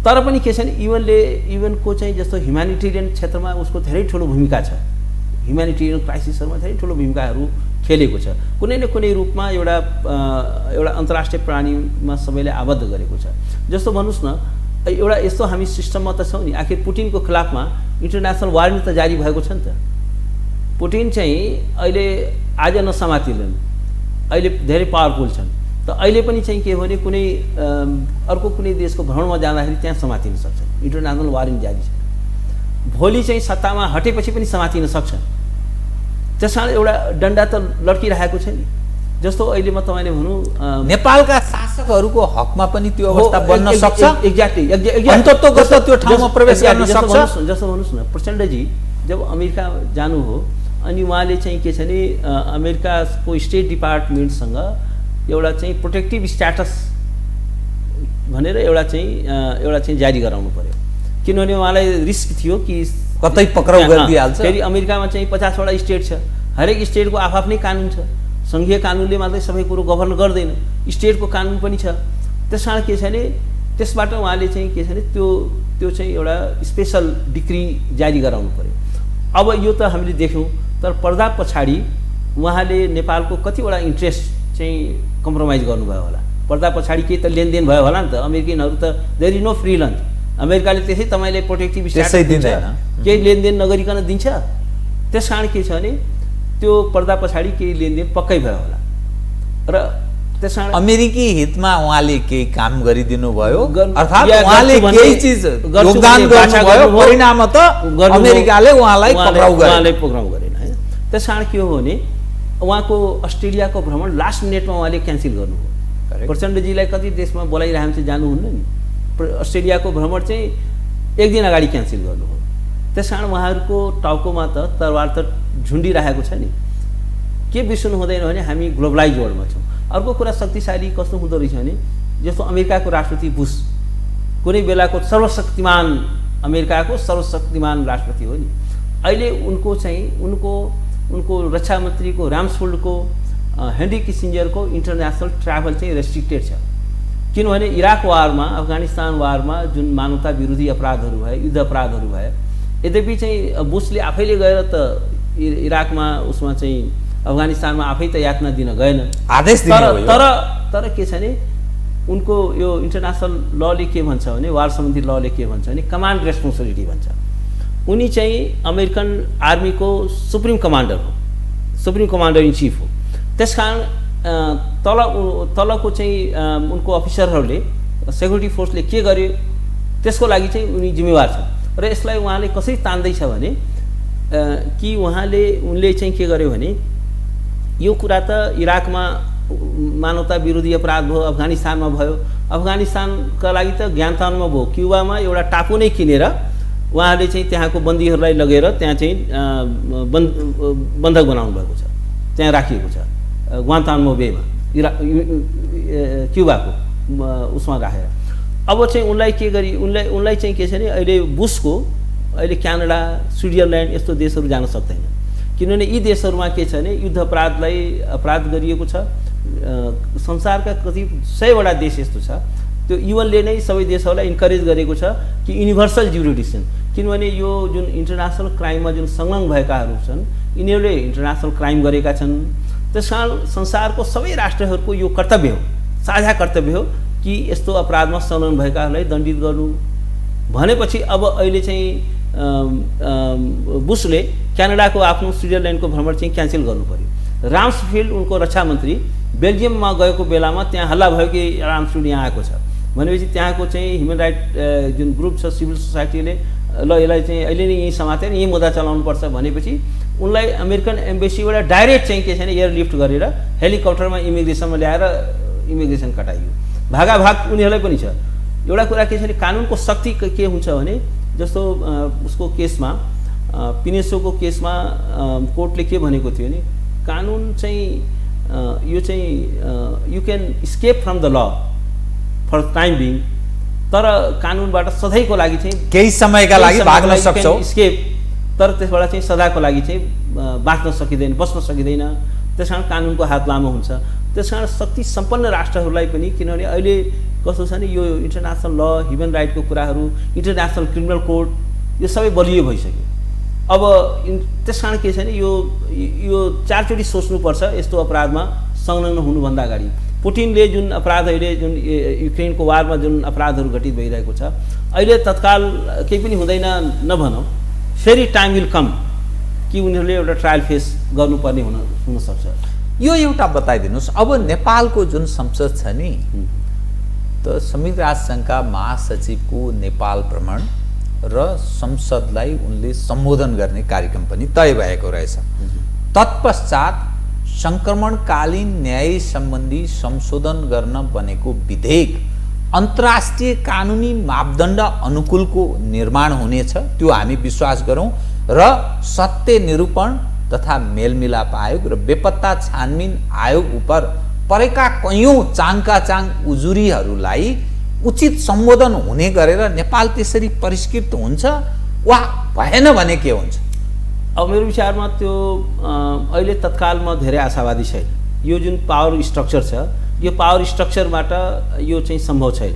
[SPEAKER 2] तर पनि के छ भने युएनको चाहिँ जस्तो ह्युम्यानिटेरियन क्षेत्रमा उसको धेरै ठुलो भूमिका छ। ह्युम्यानिटेरियन क्राइसिसहरूमा धेरै ठुलो भूमिकाहरू खेलेको छ। कुनै न कुनै रूपमा एउटा अन्तर्राष्ट्रिय प्रणालीमा सबैलाई आबद्ध गरेको छ। जस्तो भन्नुहोस् न, एउटा यस्तो हामी सिस्टममा त छौँ नि, आखिर पुटिनको खिलाफमा इन्टरनेसनल वारेन्ट त जारी भएको छ नि त। पुटिन चाहिँ अहिले आज नसमातिलेन्, अहिले धेरै पावरफुल छन्। त अहिले पनि चाहिँ के हो भने कुनै अर्को कुनै देशको भ्रमणमा जाँदाखेरि त्यहाँ समातिन सक्छ, इन्टरनेसनल वारेन्ट जारी छ। भोलि चाहिँ सत्तामा हटेपछि पनि समातिन सक्छ। त्यस कारण एउटा डन्डा त लड्किरहेको छ नि। जस्तो अहिले म तपाईँले भनौँ
[SPEAKER 1] नेपालका शासकहरूको हकमा पनि त्यो अवस्था बन्न सक्छ।
[SPEAKER 2] एक्ज्याक्टली
[SPEAKER 1] अन्तत्वगत त्यो ठाउँमा प्रवेश गर्न सक्छ।
[SPEAKER 2] जस्तो भन्नुहोस् न, प्रचण्डजी जब अमेरिका जानु हो अनि उहाँले चाहिँ के छ भने अमेरिकाको स्टेट डिपार्टमेन्टसँग एउटा चाहिँ प्रोटेक्टिभ स्ट्याटस भनेर एउटा चाहिँ जारी गराउनु पर्यो, किनभने उहाँलाई रिस्क थियो कि
[SPEAKER 1] कतै पक्राउ गरिदिहाल्छ।
[SPEAKER 2] फेरि अमेरिकामा चाहिँ 50वटा स्टेट छ, हरेक स्टेटको आफ्नै कानुन छ। सङ्घीय कानुनले मात्रै सबै कुरो गभर्न गर्दैन, स्टेटको कानुन पनि छ। त्यस कारण के छ भने त्यसबाट उहाँले चाहिँ के छ भने त्यो चाहिँ एउटा स्पेसल डिक्री जारी गराउनु पर्यो। अब यो त हामीले देख्यौँ, तर पर्दा पछाडि उहाँले नेपालको कतिवटा इन्ट्रेस्ट चाहिँ कम्प्रोमाइज गर्नुभयो होला। पर्दा पछाडि केही त लेनदेन भयो होला नि त। अमेरिकनहरू त there is no free lunch, अमेरिकाले त्यसै तपाईँलाई प्रोटेक्टिभ स्ट्याटस दिँदैन, केही लेनदेन नगरिकन दिन्छ। त्यस कारण के छ भने त्यो पर्दा पछाडि केही लेनदेन पक्कै भयो होला। र त्यस कारण
[SPEAKER 1] अमेरिकी हितमा उहाँले केही काम गरिदिनु भयो, अर्थात् उहाँले केही चिज योगदान गर्नुभयो, परिणामत अमेरिकाले उहाँलाई पक्राउ
[SPEAKER 2] गरेन हैन। त्यस कारण के हो भने उहाँको अस्ट्रेलियाको भ्रमण लास्ट मिनेटमा उहाँले क्यान्सल गर्नुभयो। प्रचण्डजीलाई कति देशमा बोलाइरहेको छ, जानुहुन्न नि। अस्ट्रेलियाको भ्रमण चाहिँ एक दिन अगाडि क्यान्सल गर्नुभयो। त्यस कारण उहाँहरूको टाउकोमा त तरवार त झुन्डिरहेको छ नि। के बिर्सनु हुँदैन भने हामी ग्लोबलाइज वर्ल्डमा छौँ। अर्को कुरा शक्तिशाली कस्तो हुँदो रहेछ भने जस्तो अमेरिकाको राष्ट्रपति बुश कुनै बेलाको सर्वशक्तिमान, अमेरिकाको सर्वशक्तिमान राष्ट्रपति हो नि। अहिले उनको रक्षा मन्त्रीको रामसफोल्डको हेनरी किसिन्जरको इन्टरनेसनल ट्राभल चाहिँ रेस्ट्रिक्टेड छ, किनभने इराक वारमा, अफगानिस्तान वारमा जुन मानवता विरोधी अपराधहरू भए, युद्ध अपराधहरू भए, यद्यपि चाहिँ बुशले आफैले गएर त इराकमा उसमा चाहिँ अफगानिस्तानमा आफै त यातना दिन गएन,
[SPEAKER 1] आदेश दिनु भयो।
[SPEAKER 2] तर के छ भने उनको यो इन्टरनेसनल लले के भन्छ भने, वार सम्बन्धी लले के भन्छ भने कमान्ड रेस्पोन्सिबिलिटी भन्छ। उनी चाहिँ अमेरिकन आर्मीको सुप्रिम कमान्डर हो, सुप्रिम कमान्डर इन चिफ हो। त्यस कारण तलको चाहिँ उनको अफिसरहरूले, सेक्युरिटी फोर्सले के गर्यो त्यसको लागि चाहिँ उनी जिम्मेवार छन्। र यसलाई उहाँले कसरी तान्दैछ भने कि उनले चाहिँ के गर्यो भने यो कुरा त इराकमा मानवता विरोधी अपराध भयो, अफगानिस्तानमा भयो, अफगानिस्तानका लागि त ज्ञानतानमा भयो, क्युबामा एउटा टापु नै किनेर उहाँले चाहिँ त्यहाँको बन्दीहरूलाई लगेर त्यहाँ चाहिँ बन्धक बनाउनु भएको छ, त्यहाँ राखिएको छ ग्वान्तानामो बेमा, क्युबाको उसमा राखेर। अब चाहिँ उनलाई के गरी उनलाई चाहिँ के छ भने अहिले बुसको अहिले क्यानाडा, स्विजरल्यान्ड यस्तो देशहरू जान सक्दैन, किनभने यी देशहरूमा के छ भने युद्ध अपराध गरिएको छ। संसारका कति 100वटा देश यस्तो छ, त्यो युएनले नै सबै देशहरूलाई इन्करेज गरेको छ कि युनिभर्सल ज्युरिडिक्सन, किनभने यो जुन इन्टरनेसनल क्राइममा जुन संलग्न भएकाहरू छन् यिनीहरूले इन्टरनेसनल क्राइम गरेका छन्। त्यसकारण संसारको सबै राष्ट्रहरूको यो कर्तव्य हो, साझा कर्तव्य हो कि यस्तो अपराधमा संलग्न भएकाहरूलाई दण्डित गर्नु। भनेपछि अब अहिले चाहिँ बुसले क्यानाडाको आफ्नो स्विजरल्यान्डको भ्रमण चाहिँ क्यान्सल गर्नु पर्यो। राम्सफिल्ड उनको रक्षा मन्त्री बेल्जियममा गएको बेलामा त्यहाँ हल्ला भयो कि राम्सफिल्ड यहाँ आएको छ भनेपछि त्यहाँको चाहिँ ह्युमन राइट जुन ग्रुप छ सिभिल सोसाइटीले ल यसलाई चाहिँ अहिले नै यहीँ समातेर यहीँ मुद्दा चलाउनुपर्छ भनेपछि उनलाई अमेरिकन एम्बेसीबाट डाइरेक्ट चाहिँ के छ भने एयरलिफ्ट गरेर हेलिकप्टरमा इमिग्रेसनमा ल्याएर इमिग्रेसन कटाइयो। भागाभाग उनीहरूलाई पनि छ। एउटा कुरा के छ भने कानुनको शक्ति के हुन्छ भने जस्तो उसको केसमा पिनेसोको केसमा कोर्टले के भनेको थियो भने कानुन चाहिँ यो चाहिँ you can escape from the law for time being, तर कानुनबाट सधैँको लागि चाहिँ
[SPEAKER 1] केही समयका लागि भाग्न सक्छौ
[SPEAKER 2] स्केप, तर त्यसबाट चाहिँ सदाको लागि चाहिँ बाँच्न सकिँदैन, बस्न सकिँदैन। त्यसकारण कानुनको हात लामो हुन्छ। त्यसकारण शक्ति सम्पन्न राष्ट्रहरूलाई पनि, किनभने अहिले कस्तो छ भने यो इन्टरनेसनल ल, ह्युमन राइटको कुराहरू, इन्टरनेसनल क्रिमिनल कोड यो सबै बलियो भइसक्यो। अब त्यसकारण के छ भने यो चारचोटि सोच्नुपर्छ यस्तो अपराधमा संलग्न हुनुभन्दा अगाडि। पुटिनले जुन अपराध अहिले जुन युक्रेनको वारमा जुन अपराधहरू घटित भइरहेको छ अहिले तत्काल केही पनि हुँदैन नभनौँ, फेरि टाइम विल कम कि उनीहरूले एउटा ट्रायल फेस गर्नुपर्ने हुनसक्छ।
[SPEAKER 1] यो एउटा बताइदिनुहोस्, अब नेपालको जुन संसद छ नि त संयुक्त राष्ट्रसङ्घका महासचिवको नेपाल भ्रमण र संसदलाई उनले सम्बोधन गर्ने कार्यक्रम पनि तय भएको रहेछ। तत्पश्चात संक्रमणकालीन न्याय सम्बन्धी संशोधन गर्न बनेको विधेयक अन्तर्राष्ट्रिय कानुनी मापदण्ड अनुकूलको निर्माण हुनेछ, त्यो हामी विश्वास गरौँ। र सत्य निरूपण तथा मेलमिलाप आयोग र बेपत्ता छानबिन आयोग उप परेका कैयौँ चाङका उजुरीहरूलाई उचित सम्बोधन हुने गरेर नेपाल त्यसरी परिष्कृत हुन्छ वा भएन भने के हुन्छ?
[SPEAKER 2] अब मेरो विचारमा त्यो अहिले तत्कालमा धेरै आशावादी छैन। यो जुन पावर स्ट्रक्चर छ यो पावर स्ट्रक्चरबाट यो चाहिँ सम्भव छैन।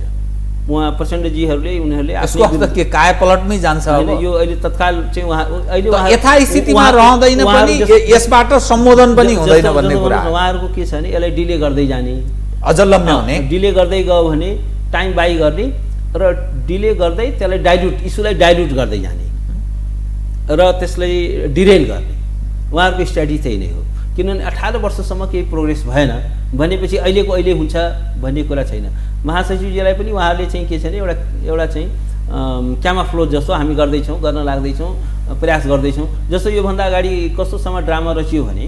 [SPEAKER 2] उहाँ प्रचण्डजीहरूले उनीहरूले
[SPEAKER 1] आफ्नो के कायापलटमै जान्छ।
[SPEAKER 2] यो अहिले तत्काल चाहिँ उहाँ अहिले
[SPEAKER 1] यथास्थितिमा रहँदैन पनि, यसबाट सम्बोधन पनि हुँदैन भन्ने कुरा
[SPEAKER 2] उहाँहरूको के छ भने यसलाई डिले गर्दै जाने,
[SPEAKER 1] अझ लम्ब्याउने,
[SPEAKER 2] डिले गर्दै गयो भने टाइम बाई गर्ने र डिले गर्दै त्यसलाई इस्युलाई डाइल्युट गर्दै जाने र त्यसलाई डिरेल गर्ने। उहाँहरूको स्ट्राटेजी त्यही नै हो, किनभने 18 वर्षसम्म केही प्रोग्रेस भएन भनेपछि अहिलेको अहिले हुन्छ भन्ने कुरा छैन। महासचिवजीलाई पनि उहाँहरूले चाहिँ के छ भने एउटा चाहिँ क्यामाफ्लोज जस्तो हामी गर्दैछौँ, गर्न लाग्दैछौँ, प्रयास गर्दैछौँ। जस्तो योभन्दा अगाडि कस्तोसम्म ड्रामा रचियो भने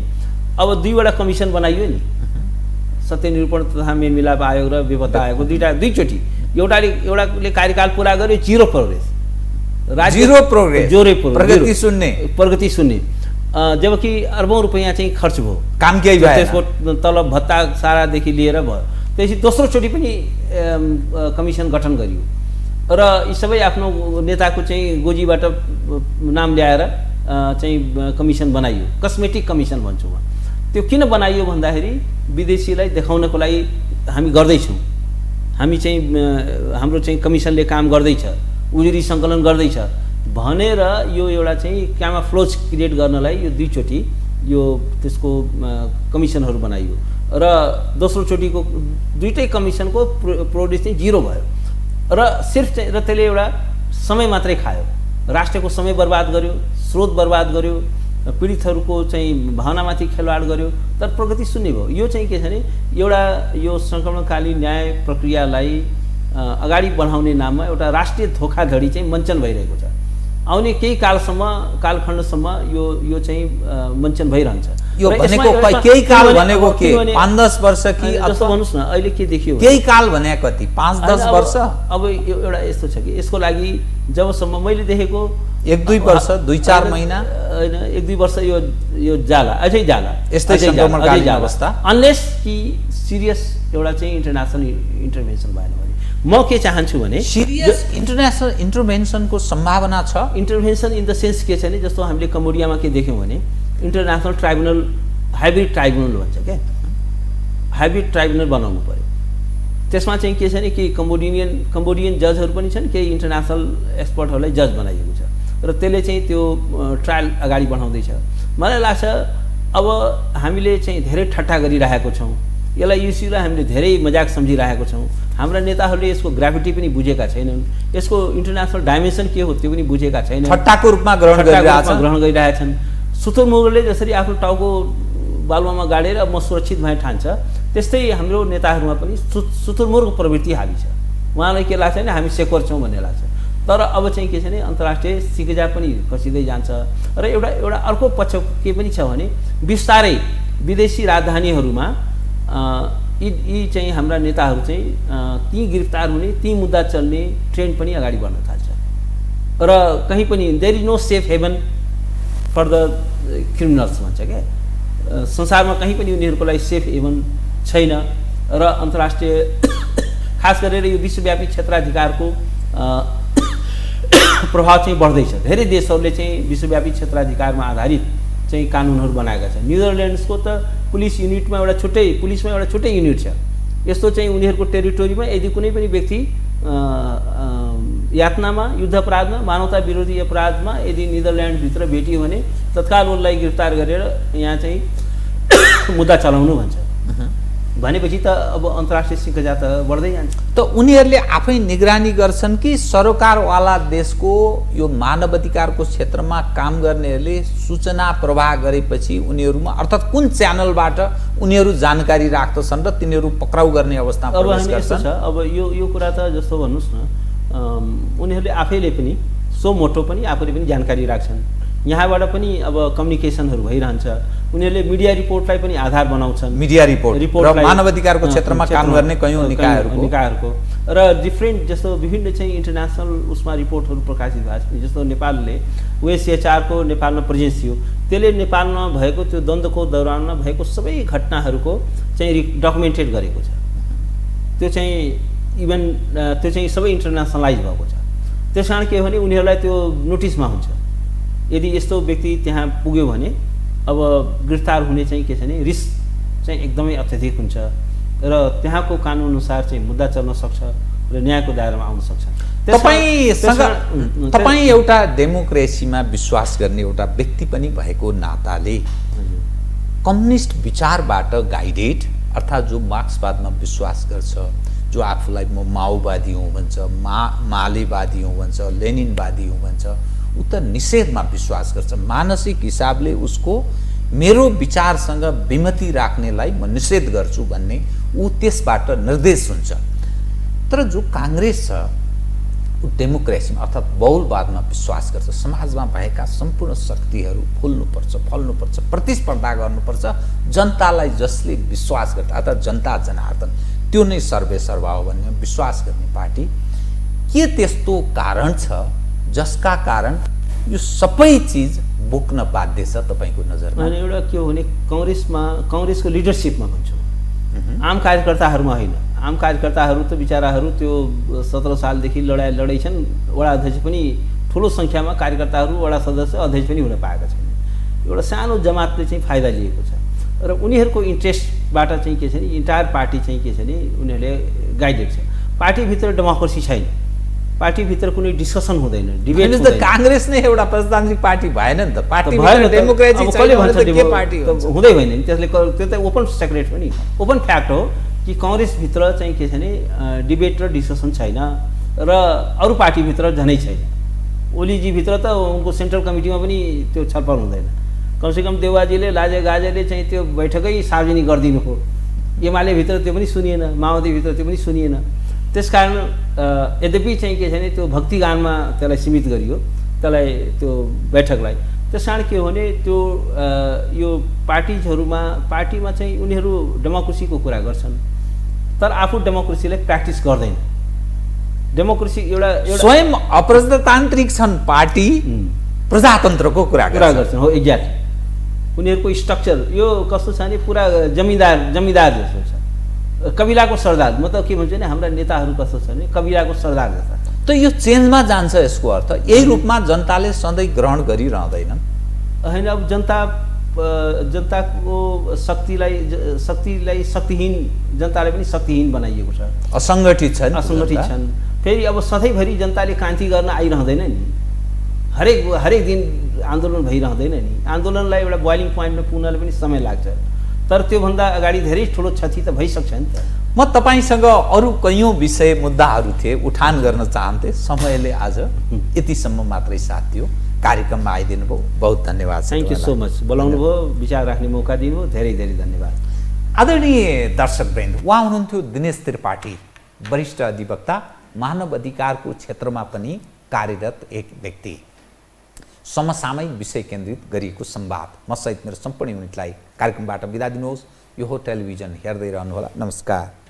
[SPEAKER 2] अब 2वटा कमिसन बनाइयो नि, सत्य निरूपण तथा मेलमिलाप आयोग र बेपत्ता आयोगको दुईचोटि। एउटाले कार्यकाल पुरा गर्यो, जिरो प्रोग्रेस, प्रगति शून्य, जबकि अरबौं रुपैयाँ चाहिँ खर्च भयो,
[SPEAKER 1] काम केही भएन,
[SPEAKER 2] त्यसको तलब भत्ता सारादेखि लिएर भयो। त्यसपछि दोस्रोचोटि पनि कमिसन गठन गरियो र यी सबै आफ्नो नेताको चाहिँ गोजीबाट नाम ल्याएर चाहिँ कमिसन बनाइयो, कस्मेटिक कमिसन भन्छु म। त्यो किन बनाइयो भन्दाखेरि विदेशीलाई देखाउनको लागि हामी गर्दैछौँ, हामी चाहिँ हाम्रो चाहिँ कमिसनले काम गर्दैछ, उजुरी सङ्कलन गर्दैछ भनेर यो एउटा चाहिँ क्यामाफ्लोज क्रिएट गर्नलाई यो दुईचोटि यो त्यसको कमिसनहरू बनाइयो र दोस्रोचोटिको दुईटै कमिसनको प्रोग्रेस चाहिँ जिरो भयो र सिर्फ चाहिँ र त्यसले एउटा समय मात्रै खायो, राष्ट्रको समय बर्बाद गर्यो, स्रोत बर्बाद गर्यो, पीडितहरूको चाहिँ भावनामाथि खेलवाड गर्यो, तर प्रगति शून्य भयो। यो चाहिँ के छ भने एउटा यो सङ्क्रमणकालीन न्याय प्रक्रियालाई अगाडि बढाउने नाममा एउटा राष्ट्रिय धोखाधडी चाहिँ मञ्चन भइरहेको छ। आउने केही कालखण्डसम्म यो चाहिँ मञ्चन भइरहन्छ।
[SPEAKER 1] यो भनेको केही काल भनेको के 5-10 वर्ष कि
[SPEAKER 2] जस्तो भन्नुहोस् न अहिले के देखियो
[SPEAKER 1] केही काल भने कति 5-10 वर्ष?
[SPEAKER 2] अब एउटा यस्तो छ कि यसको लागि जबसम्म मैले देखेको
[SPEAKER 1] 1-2 वर्ष 2-4 महिना
[SPEAKER 2] होइन 1-2 वर्ष यो जाला अझै जाला
[SPEAKER 1] यस्तै सङ्क्रमणकालीन अवस्था
[SPEAKER 2] अनलेस कि सिरियस एउटा चाहिँ इन्टरनेसनल इन्टरभेन्सन भएन भने म के चाहन्छु भने
[SPEAKER 1] सिरियस इन्टरनेसनल इन्टरभेन्सनको सम्भावना छ।
[SPEAKER 2] इन्टरभेन्सन इन द सेन्स के छ नि जस्तो हामीले कम्बोडियामा के देख्यौँ भने इन्टरनेसनल ट्राइब्युनल हाइब्रिड ट्राइब्युनल भन्छ क्या हाइब्रिड ट्राइब्युनल बनाउनु पर्यो। त्यसमा चाहिँ के छ नि कि कम्बोडियन जजहरू पनि छन् केही इन्टरनेसनल एक्सपर्टहरूलाई जज बनाइएको छ र त्यसले चाहिँ त्यो ट्रायल अगाडि बढाउँदैछ। मलाई लाग्छ अब हामीले चाहिँ धेरै ठट्टा गरिरहेको छौँ यसलाई इस्युलाई हामीले धेरै मजाक सम्झिरहेको छौँ। हाम्रा नेताहरूले यसको ग्राभिटी पनि बुझेका छैनन् यसको इन्टरनेसनल डाइमेन्सन के हो त्यो पनि बुझेका छैनन्
[SPEAKER 1] ठट्टाको रूपमा ग्रहण
[SPEAKER 2] गरिरहेछन्। सुतुरमुर्गले जसरी आफ्नो टाउको बालुवामा गाडेर म सुरक्षित भए ठान्छ त्यस्तै हाम्रो नेताहरूमा पनि सुतुरमुर्ग प्रवृत्ति हावी छ। उहाँलाई के लाग्छ भने हामी सेक्युर छौँ भन्ने लाग्छ। तर अब चाहिँ के छ भने अन्तर्राष्ट्रिय सिकेजा पनि खसिँदै जान्छ र एउटा अर्को पक्ष के पनि छ भने बिस्तारै विदेशी राजधानीहरूमा यी चाहिँ हाम्रा नेताहरू चाहिँ ती गिरफ्तार हुने ती मुद्दा चल्ने ट्रेन्ड पनि अगाडि बढ्न थाल्छ र कहीँ पनि there is no safe haven for the criminals भन्छ क्या संसारमा कहीँ पनि उनीहरूको लागि सेफ हेभन छैन र अन्तर्राष्ट्रिय खास गरेर यो विश्वव्यापी क्षेत्राधिकारको प्रभाव चाहिँ बढ्दैछ। धेरै देशहरूले चाहिँ विश्वव्यापी क्षेत्राधिकारमा आधारित चाहिँ कानुनहरू बनाएका छन्। नेदरल्यान्ड्सको त पुलिस युनिटमा एउटा छुट्टै युनिट छ। यस्तो चाहिँ उनीहरूको टेरिटोरीमा यदि कुनै पनि व्यक्ति यातनामा युद्ध अपराधमा मानवता विरोधी अपराधमा यदि नेदरल्यान्डभित्र भेटियो भने तत्काल उनलाई गिरफ्तार गरेर यहाँ चाहिँ मुद्दा चलाउनु भन्छ। भनेपछि त अब अन्तर्राष्ट्रिय सिकेजा त बढ्दै जान्छ।
[SPEAKER 1] त उनीहरूले आफै निगरानी गर्छन् कि सरकारवाला देशको यो मानवाधिकारको क्षेत्रमा काम गर्नेहरूले सूचना प्रवाह गरेपछि उनीहरूमा अर्थात् कुन च्यानलबाट उनीहरू जानकारी राख्दछन् र तिनीहरू पक्राउ गर्ने अवस्थामा प्रवेश गर्छन्?
[SPEAKER 2] अब यो कुरा त जस्तो भन्नुहोस् न उनीहरूले आफैले पनि सो मोटो पनि आफूले पनि जानकारी राख्छन्। यहाँबाट पनि अब कम्युनिकेसनहरू भइरहन्छ। उनीहरूले मिडिया रिपोर्टलाई पनि आधार बनाउँछन्।
[SPEAKER 1] मिडिया रिपोर्ट मानवाधिकारको क्षेत्रमा काम गर्ने कयौँ निकायहरूको
[SPEAKER 2] र डिफ्रेन्ट जस्तो विभिन्न चाहिँ इन्टरनेसनल उसमा रिपोर्टहरू प्रकाशित भएको छ। जस्तो नेपालले ओएसएचआरको नेपालमा प्रेजेन्स थियो त्यसले नेपालमा भएको त्यो द्वन्द्वको दौरानमा भएको सबै घटनाहरूको चाहिँ डकुमेन्टेड गरेको छ। त्यो चाहिँ सबै इन्टरनेसनलाइज भएको छ। त्यस कारण के हो भने उनीहरूलाई त्यो नोटिसमा हुन्छ यदि यस्तो व्यक्ति त्यहाँ पुग्यो भने अब गिरफ्तार हुने चाहिँ के छ भने रिस्क चाहिँ एकदमै अत्यधिक हुन्छ र त्यहाँको कानुन अनुसार चाहिँ मुद्दा चल्न सक्छ र न्यायको दायरामा आउन सक्छ।
[SPEAKER 1] तपाईँ एउटा डेमोक्रेसीमा विश्वास गर्ने एउटा व्यक्ति पनि भएको नाताले कम्युनिस्ट विचारबाट गाइडेड अर्थात् जो मार्क्सवादमा विश्वास गर्छ जो आफूलाई म माओवादी हुँ भन्छ मालेवादी हुँ भन्छ लेनिनवादी हुँ भन्छ ऊ त निषेधमा विश्वास गर्छ। मानसिक हिसाबले उसको मेरो विचारसँग विमति राख्नेलाई म निषेध गर्छु भन्ने ऊ त्यसबाट निर्देश हुन्छ। तर जो काङ्ग्रेस छ ऊ डेमोक्रेसीमा अर्थात् बहुलवादमा विश्वास गर्छ। समाजमा भएका सम्पूर्ण शक्तिहरू फल्नुपर्छ प्रतिस्पर्धा गर्नुपर्छ। जनतालाई जसले विश्वास गर्छ अर्थात् जनता जनार्दन त्यो नै सर्वेसर्वा हो भन्ने विश्वास गर्ने पार्टी के त्यस्तो कारण छ जसका कारण यो सबै चिज बोक्न बाध्य छ तपाईँको नजरमा?
[SPEAKER 2] एउटा के हो भने काङ्ग्रेसको लिडरसिपमा भन्छु आम कार्यकर्ताहरूमा होइन। आम कार्यकर्ताहरू त बिचराहरू त्यो 17 सालदेखि लडाइछन्। वडा अध्यक्ष पनि ठुलो सङ्ख्यामा कार्यकर्ताहरू वडा सदस्य अध्यक्ष पनि हुन पाएका छैन। एउटा सानो जमातले चाहिँ फाइदा लिएको छ र उनीहरूको इन्ट्रेस्टबाट चाहिँ के छ भने इन्टायर पार्टी चाहिँ के छ भने उनीहरूले गाइडेड छ। पार्टीभित्र डेमोक्रेसी छैन। पार्टीभित्र कुनै डिस्कसन हुँदैन डिबेट
[SPEAKER 1] त काङ्ग्रेस नै एउटा प्रजातान्त्रिक पार्टी भएन नि त। पार्टी डेमोक्रेसी
[SPEAKER 2] हुँदै होइन नि त्यसले त्यो त ओपन सेक्रेट पनि ओपन फ्याक्ट हो कि काङ्ग्रेसभित्र चाहिँ के छ भने डिबेट र डिस्कसन छैन र अरू पार्टीभित्र झनै छैन। ओलीजीभित्र त उनको सेन्ट्रल कमिटीमा पनि त्यो छलफल हुँदैन। कमसेकम देउवाजीले लाजेगाजेले चाहिँ त्यो बैठकै सार्वजनिक गरिदिनु हो। एमालेभित्र त्यो पनि सुनिएन, माओवादीभित्र त्यो पनि सुनिएन। त्यसकारण यद्यपि चाहिँ के छ भने त्यो भक्तिगानमा त्यसलाई सीमित गरियो त्यसलाई त्यो बैठकलाई। त्यस कारण के हो भने त्यो यो पार्टीमा चाहिँ उनीहरू डेमोक्रेसीको कुरा गर्छन् तर आफू डेमोक्रेसीलाई प्र्याक्टिस गर्दैन। डेमोक्रेसी एउटा
[SPEAKER 1] स्वयं अप्रजातान्त्रिक छन् पार्टी, प्रजातन्त्रको कुरा
[SPEAKER 2] गर्छन्। हो, एक्ज्याक्टली। उनीहरूको स्ट्रक्चर यो कस्तो छ भने पुरा जमिदार जस्तो छ, कबिलाको सरदार। म त के भन्छु भने हाम्रा नेताहरू कस्तो छ भने कबिलाको सरदार जस्ता।
[SPEAKER 1] त यो चेन्जमा जान्छ यसको अर्थ यही रूपमा जनताले सधैँ ग्रहण गरिरहँदैनन्
[SPEAKER 2] होइन। अब जनताको शक्तिलाई शक्तिहीन, जनतालाई पनि शक्तिहीन बनाइएको छ,
[SPEAKER 1] असङ्गठित
[SPEAKER 2] छन्। फेरि अब सधैँभरि जनताले क्रान्ति गर्न आइरहँदैन नि, हरेक दिन आन्दोलन भइरहँदैन नि। आन्दोलनलाई एउटा बोइलिङ पोइन्टमा पुग्नलाई पनि समय लाग्छ, तर त्योभन्दा अगाडि धेरै ठुलो क्षति त भइसक्छ नि त।
[SPEAKER 1] म तपाईँसँग अरू कैयौँ विषय मुद्दाहरू थिए उठान गर्न चाहन्थे, समयले आज यतिसम्म मात्रै साथ दियो। कार्यक्रममा आइदिनु भयो, बहुत धन्यवाद।
[SPEAKER 2] Thank you so much. बोलाउनु भयो, विचार राख्ने मौका दिनुभयो, धेरै धेरै धन्यवाद।
[SPEAKER 1] आदरणीय दर्शकवृन्द, उहाँ हुनुहुन्थ्यो दिनेश त्रिपाठी, वरिष्ठ अधिवक्ता, मानव अधिकारको क्षेत्रमा पनि कार्यरत एक व्यक्ति। समसामयिक विषय केन्द्रित गरिएको संवाद। म सहित मेरो सम्पूर्ण युनिटलाई कार्यक्रमबाट बिदा दिनुहोस्। यो हो टेलिभिजन, हेर्दै रहनुहोला। नमस्कार।